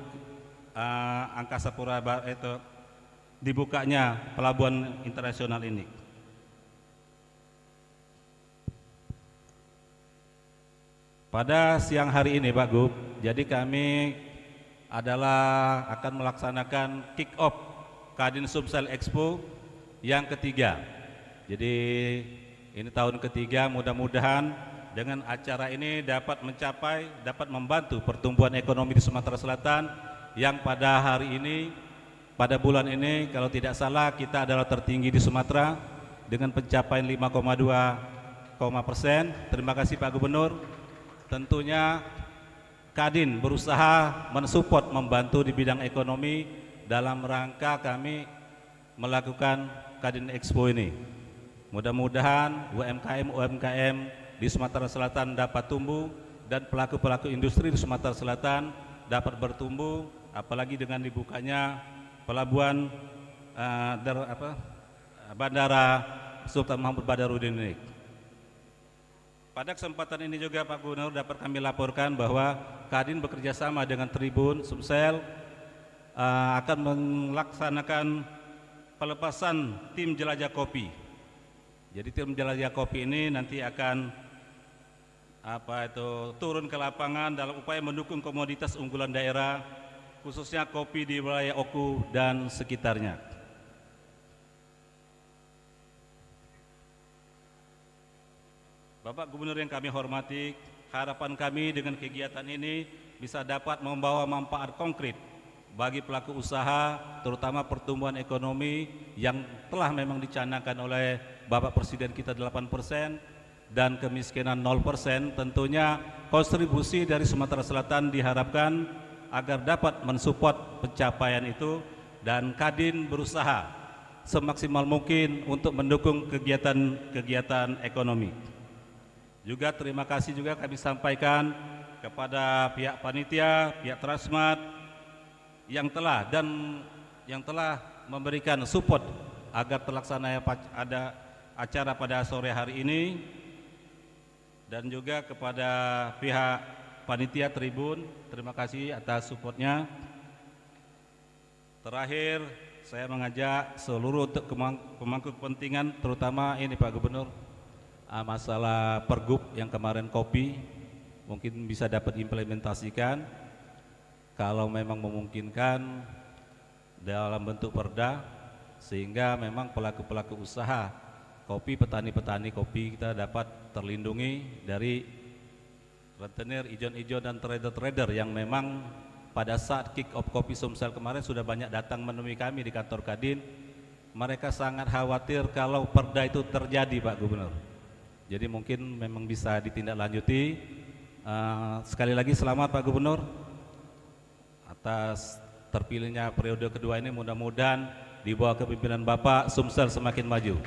Angkasa Pura itu dibukanya pelabuhan internasional ini. Pada siang hari ini Pak Gub, jadi kami akan melaksanakan kick off Kadin Sumsel Expo yang ketiga. Jadi ini tahun ketiga, mudah-mudahan dengan acara ini dapat membantu pertumbuhan ekonomi di Sumatera Selatan yang pada hari ini, pada bulan ini kalau tidak salah kita adalah tertinggi di Sumatera dengan pencapaian 5,2%. Terima kasih Pak Gubernur. Tentunya Kadin berusaha mensupport, membantu di bidang ekonomi dalam rangka kami melakukan Kadin Expo ini. Mudah-mudahan UMKM di Sumatera Selatan dapat tumbuh dan pelaku-pelaku industri di Sumatera Selatan dapat bertumbuh, apalagi dengan dibukanya pelabuhan Bandara Sultan Mahmud Badarudin ini. Pada kesempatan ini juga Pak Gubernur dapat kami laporkan bahwa Kadin bekerjasama dengan Tribun Sumsel akan melaksanakan pelepasan tim jelajah kopi. Jadi tim jelajah kopi ini nanti akan turun ke lapangan dalam upaya mendukung komoditas unggulan daerah, khususnya kopi di wilayah Oku dan sekitarnya. Bapak Gubernur yang kami hormati, harapan kami dengan kegiatan ini bisa dapat membawa manfaat konkret bagi pelaku usaha, terutama pertumbuhan ekonomi yang telah memang dicanangkan oleh Bapak Presiden kita 8% dan kemiskinan 0%. Tentunya kontribusi dari Sumatera Selatan diharapkan agar dapat mensupport pencapaian itu, dan Kadin berusaha semaksimal mungkin untuk mendukung kegiatan ekonomi. Juga terima kasih juga kami sampaikan kepada pihak panitia, pihak Transmart yang telah memberikan support agar terlaksana ada acara pada sore hari ini, dan juga kepada pihak panitia Tribun, terima kasih atas supportnya. Terakhir, saya mengajak seluruh pemangku kepentingan, terutama ini Pak Gubernur, masalah pergub yang kemarin kopi mungkin bisa dapat implementasikan kalau memang memungkinkan dalam bentuk perda, sehingga memang pelaku-pelaku usaha kopi, petani-petani kopi kita dapat terlindungi dari rentenir, ijon-ijon dan trader-trader yang memang pada saat kick off kopi Sumsel kemarin sudah banyak datang menemui kami di kantor Kadin. Mereka sangat khawatir kalau perda itu terjadi Pak Gubernur. Jadi mungkin memang bisa ditindaklanjuti. Sekali lagi selamat Pak Gubernur atas terpilihnya periode kedua ini, mudah-mudahan di bawah kepemimpinan Bapak Sumsel semakin maju.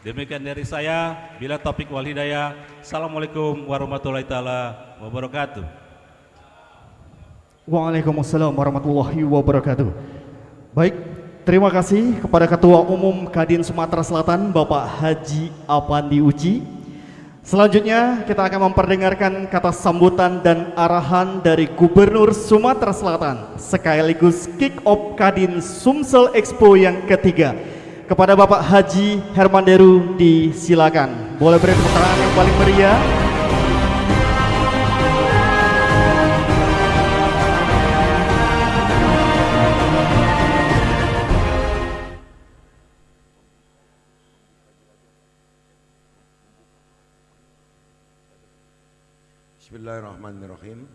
Demikian dari saya, bila topik wal hidayah. Assalamualaikum warahmatullahi taala wabarakatuh. Waalaikumsalam warahmatullahi wabarakatuh. Baik, terima kasih kepada Ketua Umum Kadin Sumatera Selatan Bapak Haji Afandi Uci. Selanjutnya kita akan memperdengarkan kata sambutan dan arahan dari Gubernur Sumatera Selatan sekaligus kick off Kadin Sumsel Expo yang ketiga. Kepada Bapak Haji Hermanderu disilakan. Boleh beri tepuk tangan yang paling meriah. Bismillahirrahmanirrahim.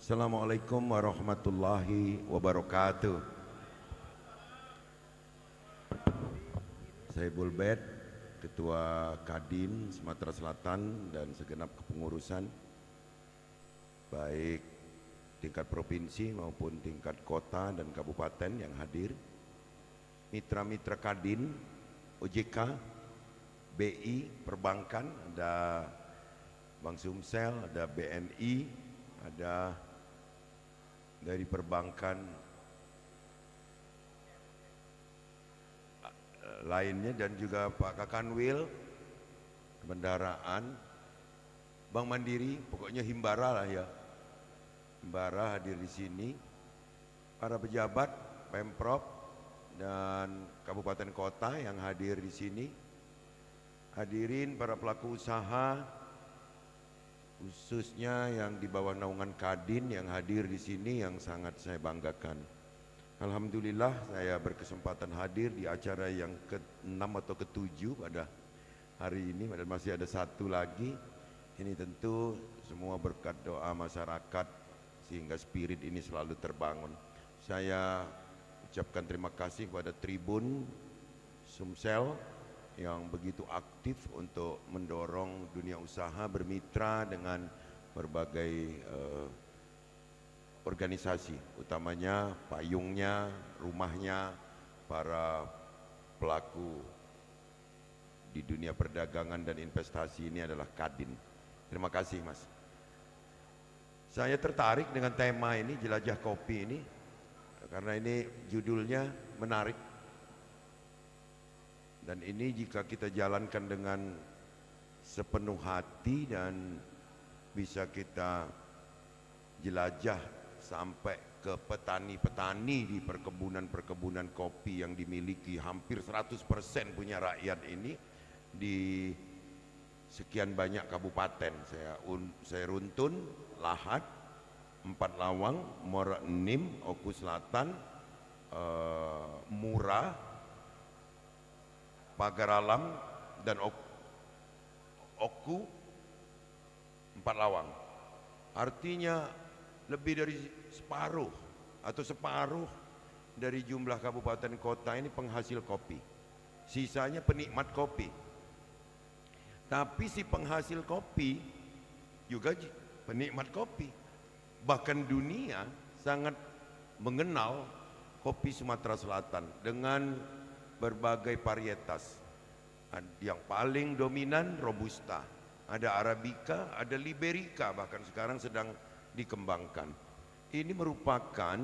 Assalamualaikum warahmatullahi wabarakatuh. Saya Bulbet, Ketua Kadin Sumatera Selatan dan segenap kepengurusan baik tingkat provinsi maupun tingkat kota dan kabupaten yang hadir, mitra-mitra Kadin, OJK, BI, perbankan, ada Bank Sumsel, ada BNI, ada dari perbankan lainnya, dan juga Pak Kakanwil, Kendaraan, Bank Mandiri, pokoknya Himbara lah ya. Himbara hadir di sini, para pejabat Pemprov dan kabupaten kota yang hadir di sini, hadirin para pelaku usaha, khususnya yang di bawah naungan Kadin yang hadir di sini yang sangat saya banggakan. Alhamdulillah saya berkesempatan hadir di acara yang ke-6 atau ke-7 pada hari ini dan masih ada satu lagi. Ini tentu semua berkat doa masyarakat sehingga spirit ini selalu terbangun. Saya ucapkan terima kasih kepada Tribun Sumsel yang begitu aktif untuk mendorong dunia usaha bermitra dengan berbagai organisasi, utamanya payungnya, rumahnya, para pelaku di dunia perdagangan dan investasi ini adalah Kadin. Terima kasih Mas. Saya tertarik dengan tema ini, jelajah kopi ini, karena ini judulnya menarik. Dan ini jika kita jalankan dengan sepenuh hati dan bisa kita jelajah sampai ke petani-petani di perkebunan-perkebunan kopi yang dimiliki hampir 100% punya rakyat ini di sekian banyak kabupaten. Saya runtun, Lahat, 4 Lawang, Muara Enim, Oku Selatan, Murah, Pagar Alam, dan Oku, 4 Lawang. Artinya lebih dari separuh dari jumlah kabupaten kota ini penghasil kopi. Sisanya penikmat kopi. Tapi si penghasil kopi juga penikmat kopi. Bahkan dunia sangat mengenal kopi Sumatera Selatan dengan berbagai varietas. Yang paling dominan Robusta, ada Arabica, ada Liberica, bahkan sekarang sedang dikembangkan. Ini merupakan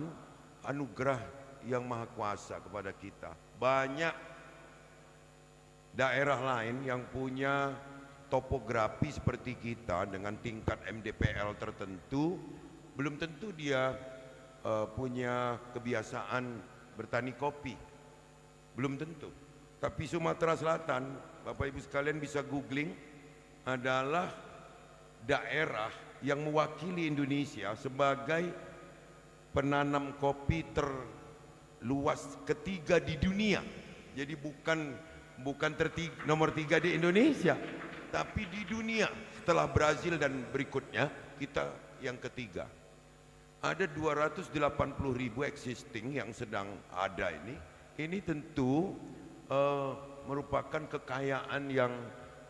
anugerah yang maha kuasa kepada kita. Banyak daerah lain yang punya topografi seperti kita dengan tingkat MDPL tertentu, belum tentu dia punya kebiasaan bertani kopi. Belum tentu. Tapi Sumatera Selatan, Bapak Ibu sekalian bisa googling, adalah daerah yang mewakili Indonesia sebagai penanam kopi terluas ketiga di dunia. Jadi bukan nomor 3 di Indonesia, tapi di dunia. Setelah Brazil dan berikutnya, kita yang ketiga. Ada 280.000 existing yang sedang ada ini. Ini tentu merupakan kekayaan yang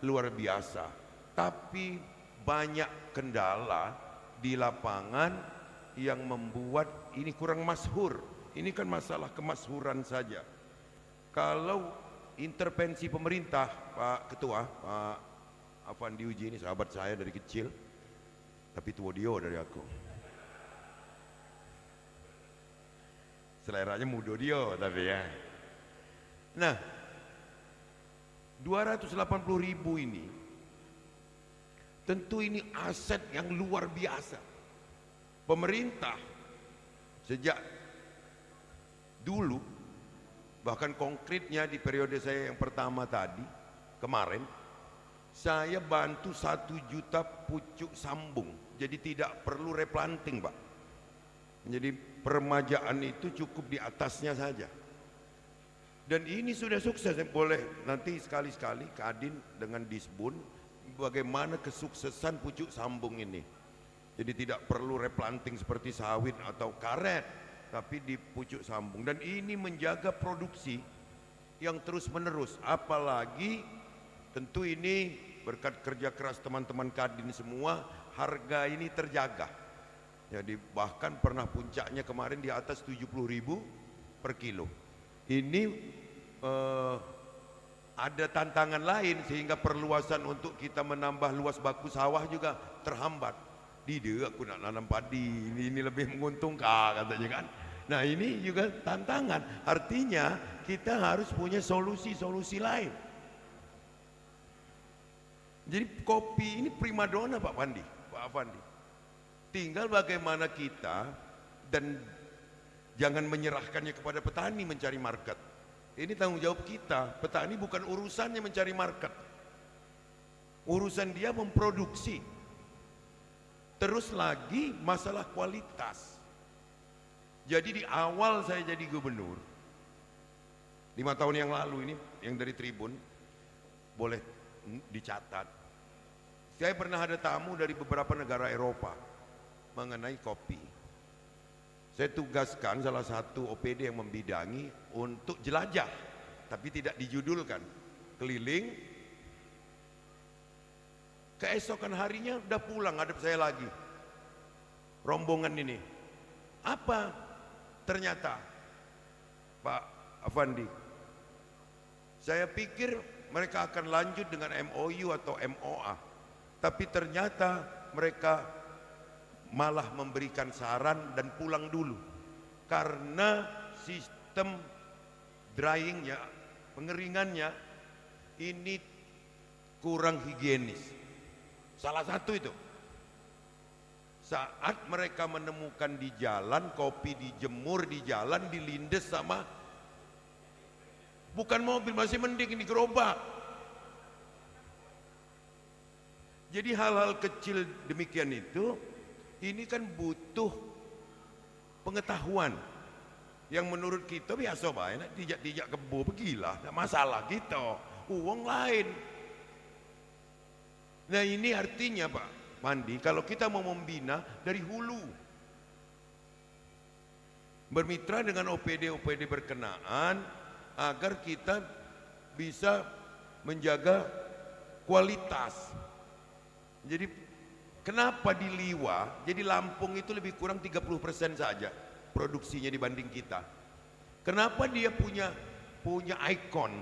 luar biasa, tapi banyak kendala di lapangan yang membuat ini kurang masyhur. Ini kan masalah kemasyhuran saja. Kalau intervensi pemerintah, Pak Ketua, Pak Afandi Uji, ini sahabat saya dari kecil, tapi tua dia dari aku. Seleranya muda dia tapi ya. Nah, 280.000 ini tentu ini aset yang luar biasa. Pemerintah sejak dulu, bahkan konkretnya di periode saya yang pertama tadi, kemarin, saya bantu 1 juta pucuk sambung. Jadi tidak perlu replanting, Pak. Jadi peremajaan itu cukup di atasnya saja. Dan ini sudah sukses. Boleh nanti sekali-sekali Kadin dengan Disbun bagaimana kesuksesan pucuk sambung ini. Jadi tidak perlu replanting seperti sawit atau karet, tapi di pucuk sambung. Dan ini menjaga produksi yang terus menerus. Apalagi tentu ini berkat kerja keras teman-teman Kadin semua, harga ini terjaga. Jadi bahkan pernah puncaknya kemarin di atas 70.000 per kilo. Ini ada tantangan lain sehingga perluasan untuk kita menambah luas baku sawah juga terhambat. Tidak, aku nak nanam padi, ini lebih menguntungkan katanya kan. Nah ini juga tantangan, artinya kita harus punya solusi-solusi lain. Jadi kopi ini primadona Pak Pandi, Pak Afandi. Tinggal bagaimana kita dan jangan menyerahkannya kepada petani mencari market. Ini tanggung jawab kita. Petani bukan urusannya mencari market. Urusan dia memproduksi. Terus lagi masalah kualitas. Jadi di awal saya jadi gubernur, 5 tahun yang lalu ini yang dari Tribun, boleh dicatat. Saya pernah ada tamu dari beberapa negara Eropa mengenai kopi. Saya tugaskan salah satu OPD yang membidangi untuk jelajah, tapi tidak dijudulkan, keliling. Keesokan harinya udah pulang, hadap saya lagi. Rombongan ini. Apa? Ternyata, Pak Afandi, saya pikir mereka akan lanjut dengan MOU atau MOA. Tapi ternyata mereka malah memberikan saran dan pulang dulu. Karena sistem dryingnya, pengeringannya ini kurang higienis. Salah satu itu. Saat mereka menemukan di jalan, kopi dijemur di jalan, dilindes sama bukan mobil, masih mending ini gerobak. Jadi hal-hal kecil demikian itu, ini kan butuh pengetahuan yang menurut kita biasa baik, tijak-tijak kebo begilah, tidak masalah kita, uang lain. Nah ini artinya Pak Mandi, kalau kita mau membina dari hulu, bermitra dengan OPD-OPD berkenaan agar kita bisa menjaga kualitas. Jadi kenapa di Liwa, jadi Lampung itu lebih kurang 30% saja produksinya dibanding kita. Kenapa dia punya ikon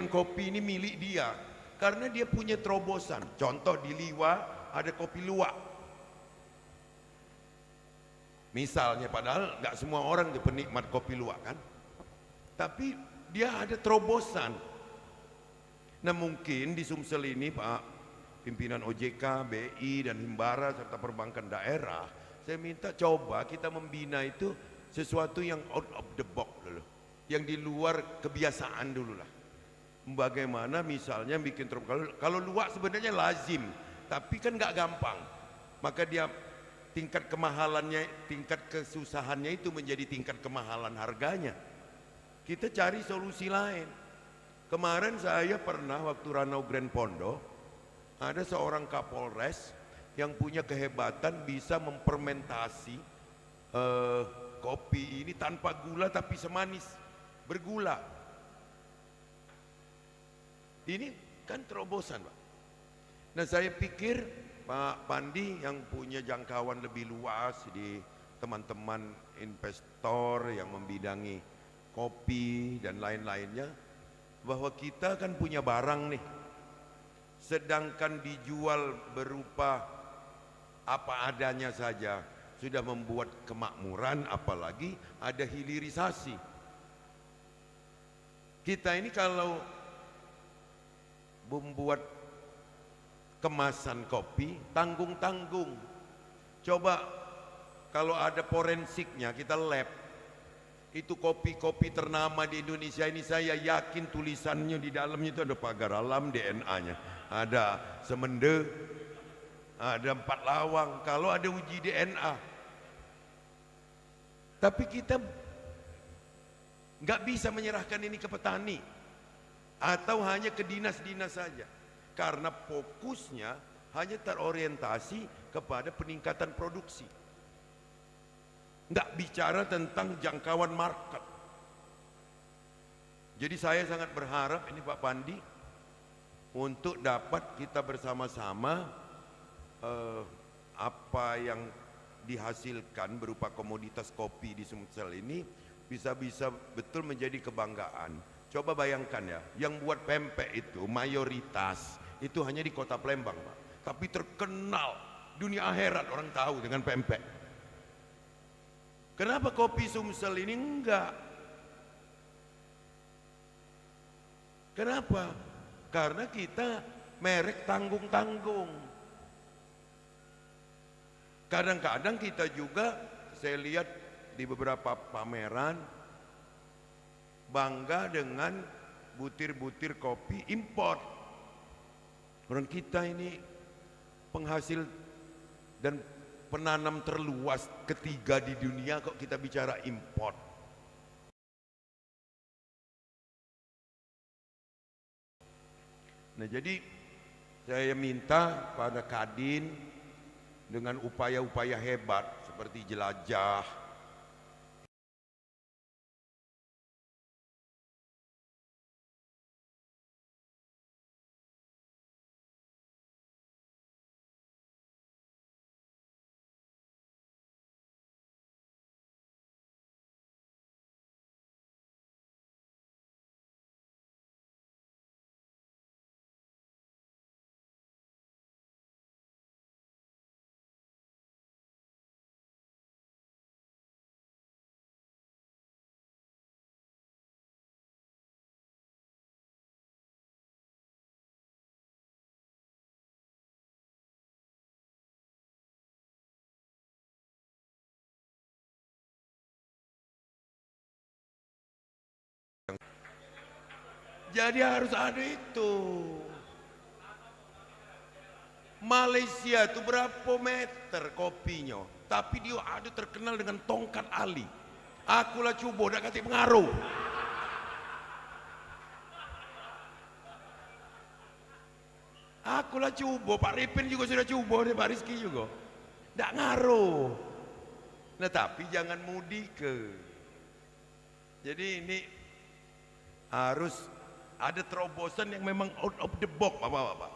kopi ini milik dia? Karena dia punya terobosan. Contoh di Liwa ada kopi luwak. Misalnya, padahal nggak semua orang penikmat kopi luwak kan. Tapi dia ada terobosan. Nah mungkin di Sumsel ini Pak pimpinan OJK, BI dan Himbara serta perbankan daerah, saya minta coba kita membina itu sesuatu yang out of the box dulu. Yang di luar kebiasaan dulu lah. Bagaimana misalnya bikin kalau luwak sebenarnya lazim, tapi kan nggak gampang. Maka dia tingkat kemahalannya, tingkat kesusahannya itu menjadi tingkat kemahalan harganya. Kita cari solusi lain. Kemarin saya pernah waktu Ranau Grand Pondo, ada seorang Kapolres yang punya kehebatan bisa mempermentasi kopi ini tanpa gula tapi semanis bergula. Ini kan terobosan Pak. Nah saya pikir Pak Pandi yang punya jangkauan lebih luas di teman-teman investor yang membidangi kopi dan lain-lainnya, bahwa kita kan punya barang nih, sedangkan dijual berupa apa adanya saja sudah membuat kemakmuran, apalagi ada hilirisasi. Kita ini kalau membuat kemasan kopi tanggung-tanggung. Coba kalau ada forensiknya, kita lab itu kopi-kopi ternama di Indonesia ini, saya yakin tulisannya di dalamnya itu ada pagar alam DNA-nya, ada semende, ada 4 lawang. Kalau ada uji DNA, tapi kita nggak bisa menyerahkan ini ke petani atau hanya ke dinas-dinas saja, karena fokusnya hanya terorientasi kepada peningkatan produksi, nggak bicara tentang jangkauan market. Jadi saya sangat berharap ini Pak Pandi untuk dapat kita bersama-sama apa yang dihasilkan berupa komoditas kopi di Sumsel ini bisa betul menjadi kebanggaan. Coba bayangkan ya, yang buat pempek itu mayoritas itu hanya di kota Palembang Pak, tapi terkenal dunia akhirat orang tahu dengan pempek. Kenapa kopi Sumsel ini enggak? Kenapa? Karena kita merek tanggung-tanggung. Kadang-kadang kita juga, saya lihat di beberapa pameran, bangga dengan butir-butir kopi impor. Orang kita ini penghasil dan penanam terluas ketiga di dunia, kok kita bicara impor. Nah jadi saya minta pada Kadin dengan upaya-upaya hebat seperti jelajah, jadi harus ada itu. Malaysia itu berapa meter kopinya, tapi dia ada terkenal dengan tongkat Ali. Akulah cubo, dak kata pengaruh. Akulah cubo, Pak Ripin juga sudah cubo, Pak Rizky juga. Dak ngaruh. Nah tapi jangan mudik ke. Jadi ini harus ada terobosan yang memang out of the box, Bapak-bapak.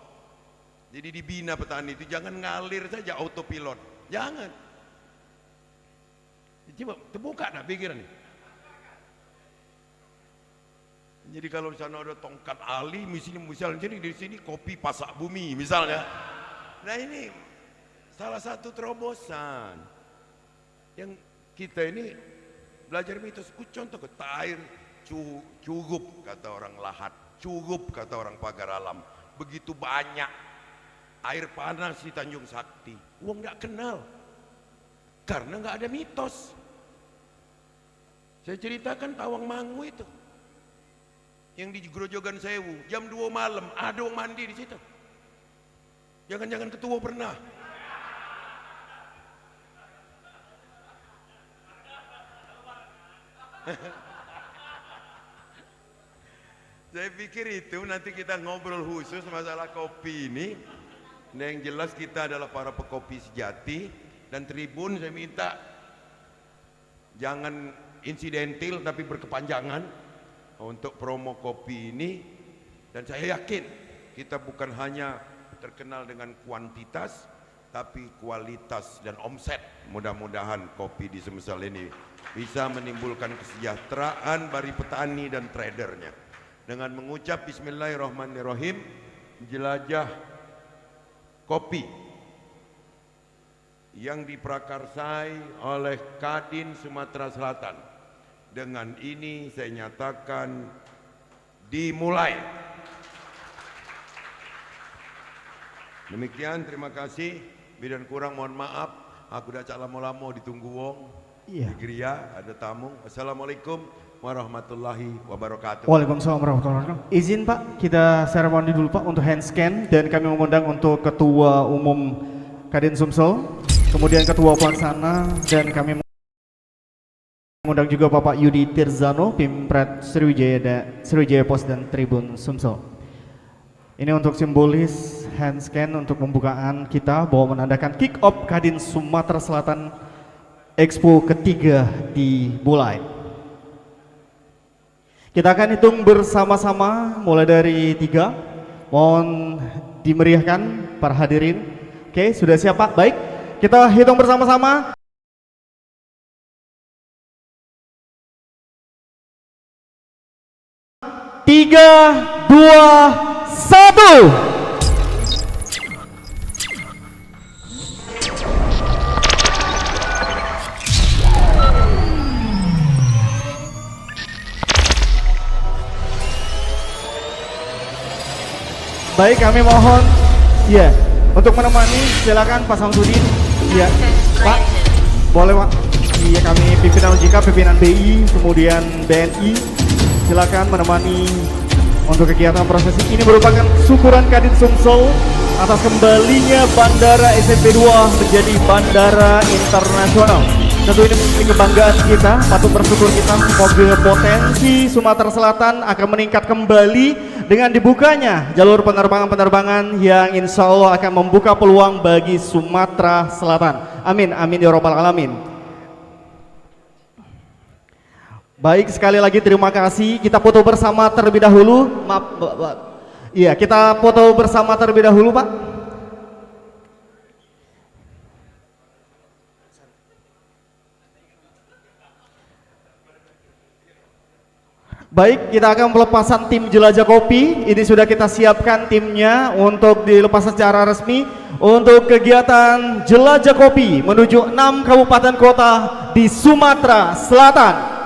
Jadi dibina petani itu jangan ngalir saja autopilot, jangan. Coba terbuka nak pikiran nih. Jadi kalau di sana ada tongkat Ali, misalnya jadi di sini kopi pasak bumi misalnya. Nah ini salah satu terobosan yang kita ini belajar mitos. Contoh ke air cugup kata orang Lahat, cugup kata orang Pagar Alam. Begitu banyak air panas di Tanjung Sakti, uang nggak kenal karena nggak ada mitos. Saya ceritakan Tawang Mangu itu yang di Grojogan Sewu, jam 2 malam ada orang mandi di situ. Jangan-jangan ketua pernah. Saya pikir itu nanti kita ngobrol khusus masalah kopi ini. Nah, yang jelas kita adalah para pekopi sejati, dan Tribun saya minta jangan insidentil tapi berkepanjangan untuk promo kopi ini. Dan saya yakin kita bukan hanya terkenal dengan kuantitas tapi kualitas dan omset. Mudah-mudahan kopi di Sumsel ini bisa menimbulkan kesejahteraan bagi petani dan tradernya. Dengan mengucap Bismillahirrahmanirrahim, jelajah kopi yang diprakarsai oleh Kadin Sumatera Selatan. Dengan ini saya nyatakan dimulai. Demikian, terima kasih. Bidan kurang mohon maaf, aku dah cak lama-lama ditunggu wong. Iya. Di Geria ada tamu. Assalamualaikum warahmatullahi wabarakatuh. Waalaikumsalam warahmatullahi wabarakatuh. Izin Pak, kita seremoni dulu Pak untuk hand scan, dan kami mengundang untuk Ketua Umum Kadin Sumsel, kemudian Ketua Pelaksana, dan kami mengundang juga Bapak Yudi Tirzano, Pimpret Sriwijaya Pos dan Tribun Sumsel. Ini untuk simbolis hand scan untuk pembukaan kita bahwa menandakan kick off Kadin Sumatera Selatan Expo ketiga dimulai. Kita akan hitung bersama-sama mulai dari 3. Mohon dimeriahkan para hadirin. Oke, sudah siap Pak? Baik, kita hitung bersama-sama. 3, 2, 1. Baik, kami mohon ya untuk menemani, silakan Pak Samsudin. Ya Pak, boleh Pak. Iya, kami pimpinan OJK, pimpinan BI, kemudian BNI, silakan menemani untuk kegiatan prosesi ini. Merupakan syukuran Kadin Sumsel atas kembalinya Bandara SMP 2 menjadi bandara internasional. Tentu ini menjadi kebanggaan kita, patut bersyukur kita. Semoga potensi Sumatera Selatan akan meningkat kembali dengan dibukanya jalur penerbangan-penerbangan yang insya Allah akan membuka peluang bagi Sumatera Selatan. Amin, amin ya robbal alamin. Baik, sekali lagi terima kasih. Kita foto bersama terlebih dahulu. Maaf, iya, kita foto bersama terlebih dahulu, Pak. Baik, kita akan pelepasan tim jelajah kopi. Ini sudah kita siapkan timnya untuk dilepas secara resmi untuk kegiatan jelajah kopi menuju 6 kabupaten kota di Sumatera Selatan.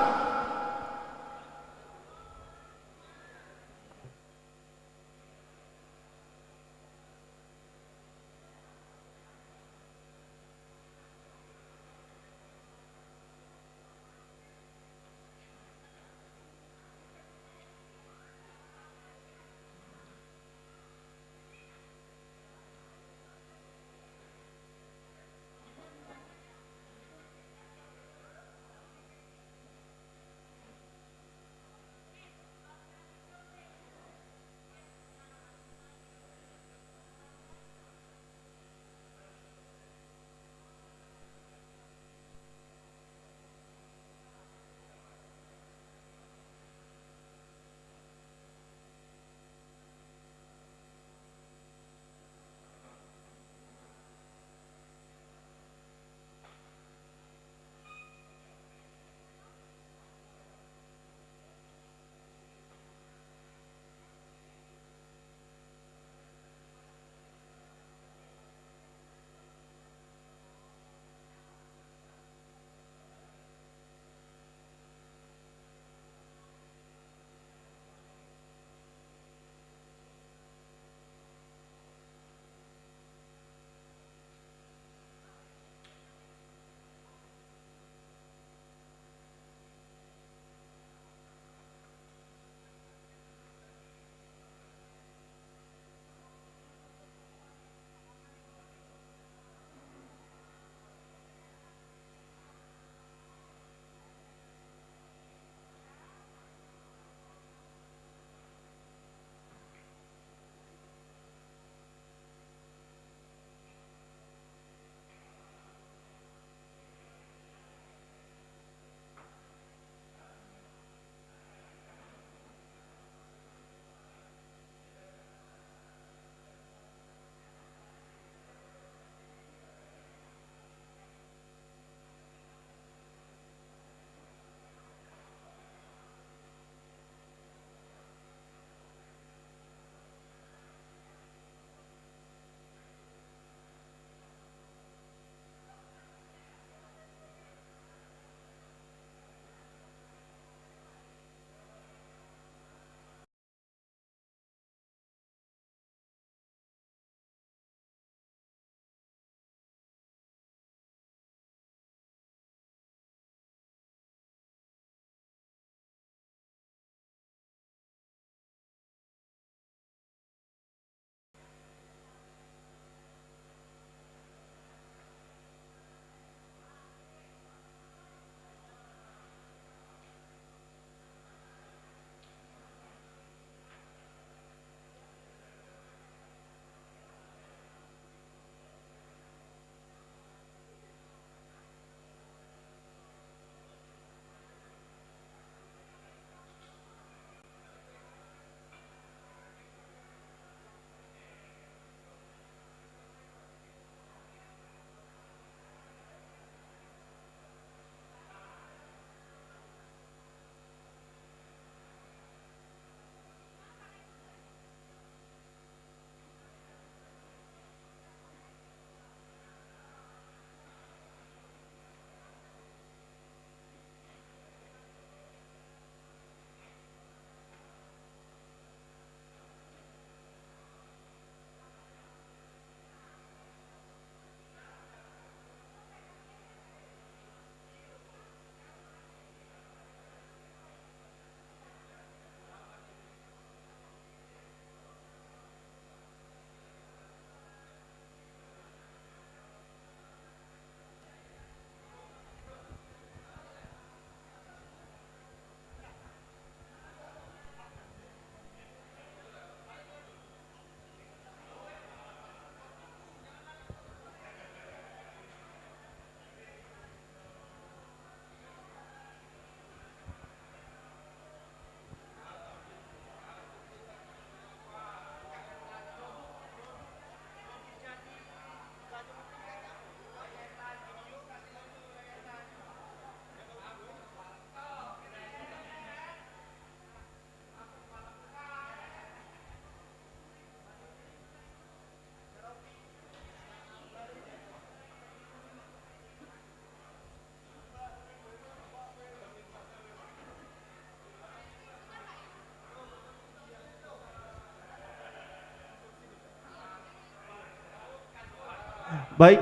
Baik,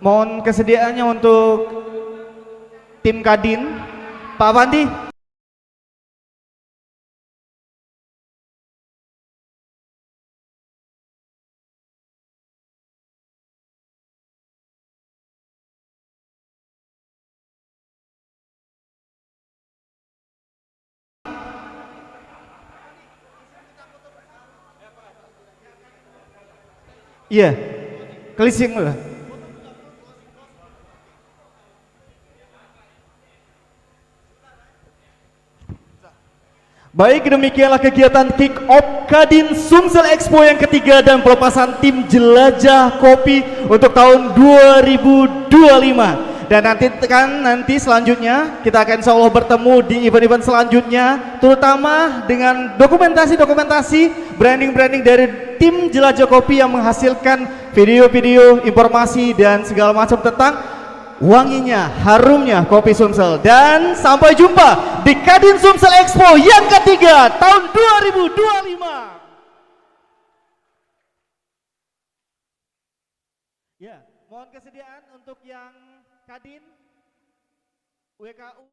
mohon kesediaannya untuk tim Kadin, Pak Avandi. Iya, closing dulu. Baik, demikianlah kegiatan kick off Kadin Sumsel Expo yang ketiga dan pelepasan tim jelajah kopi untuk tahun 2025. Dan nanti selanjutnya kita akan insya Allah bertemu di event-event selanjutnya, terutama dengan dokumentasi branding dari tim jelajah kopi yang menghasilkan video-video, informasi dan segala macam tentang wanginya, harumnya kopi Sumsel. Dan sampai jumpa di Kadin Sumsel Expo yang ketiga tahun 2025. Ya, mohon kesediaan untuk yang Kadin WKU.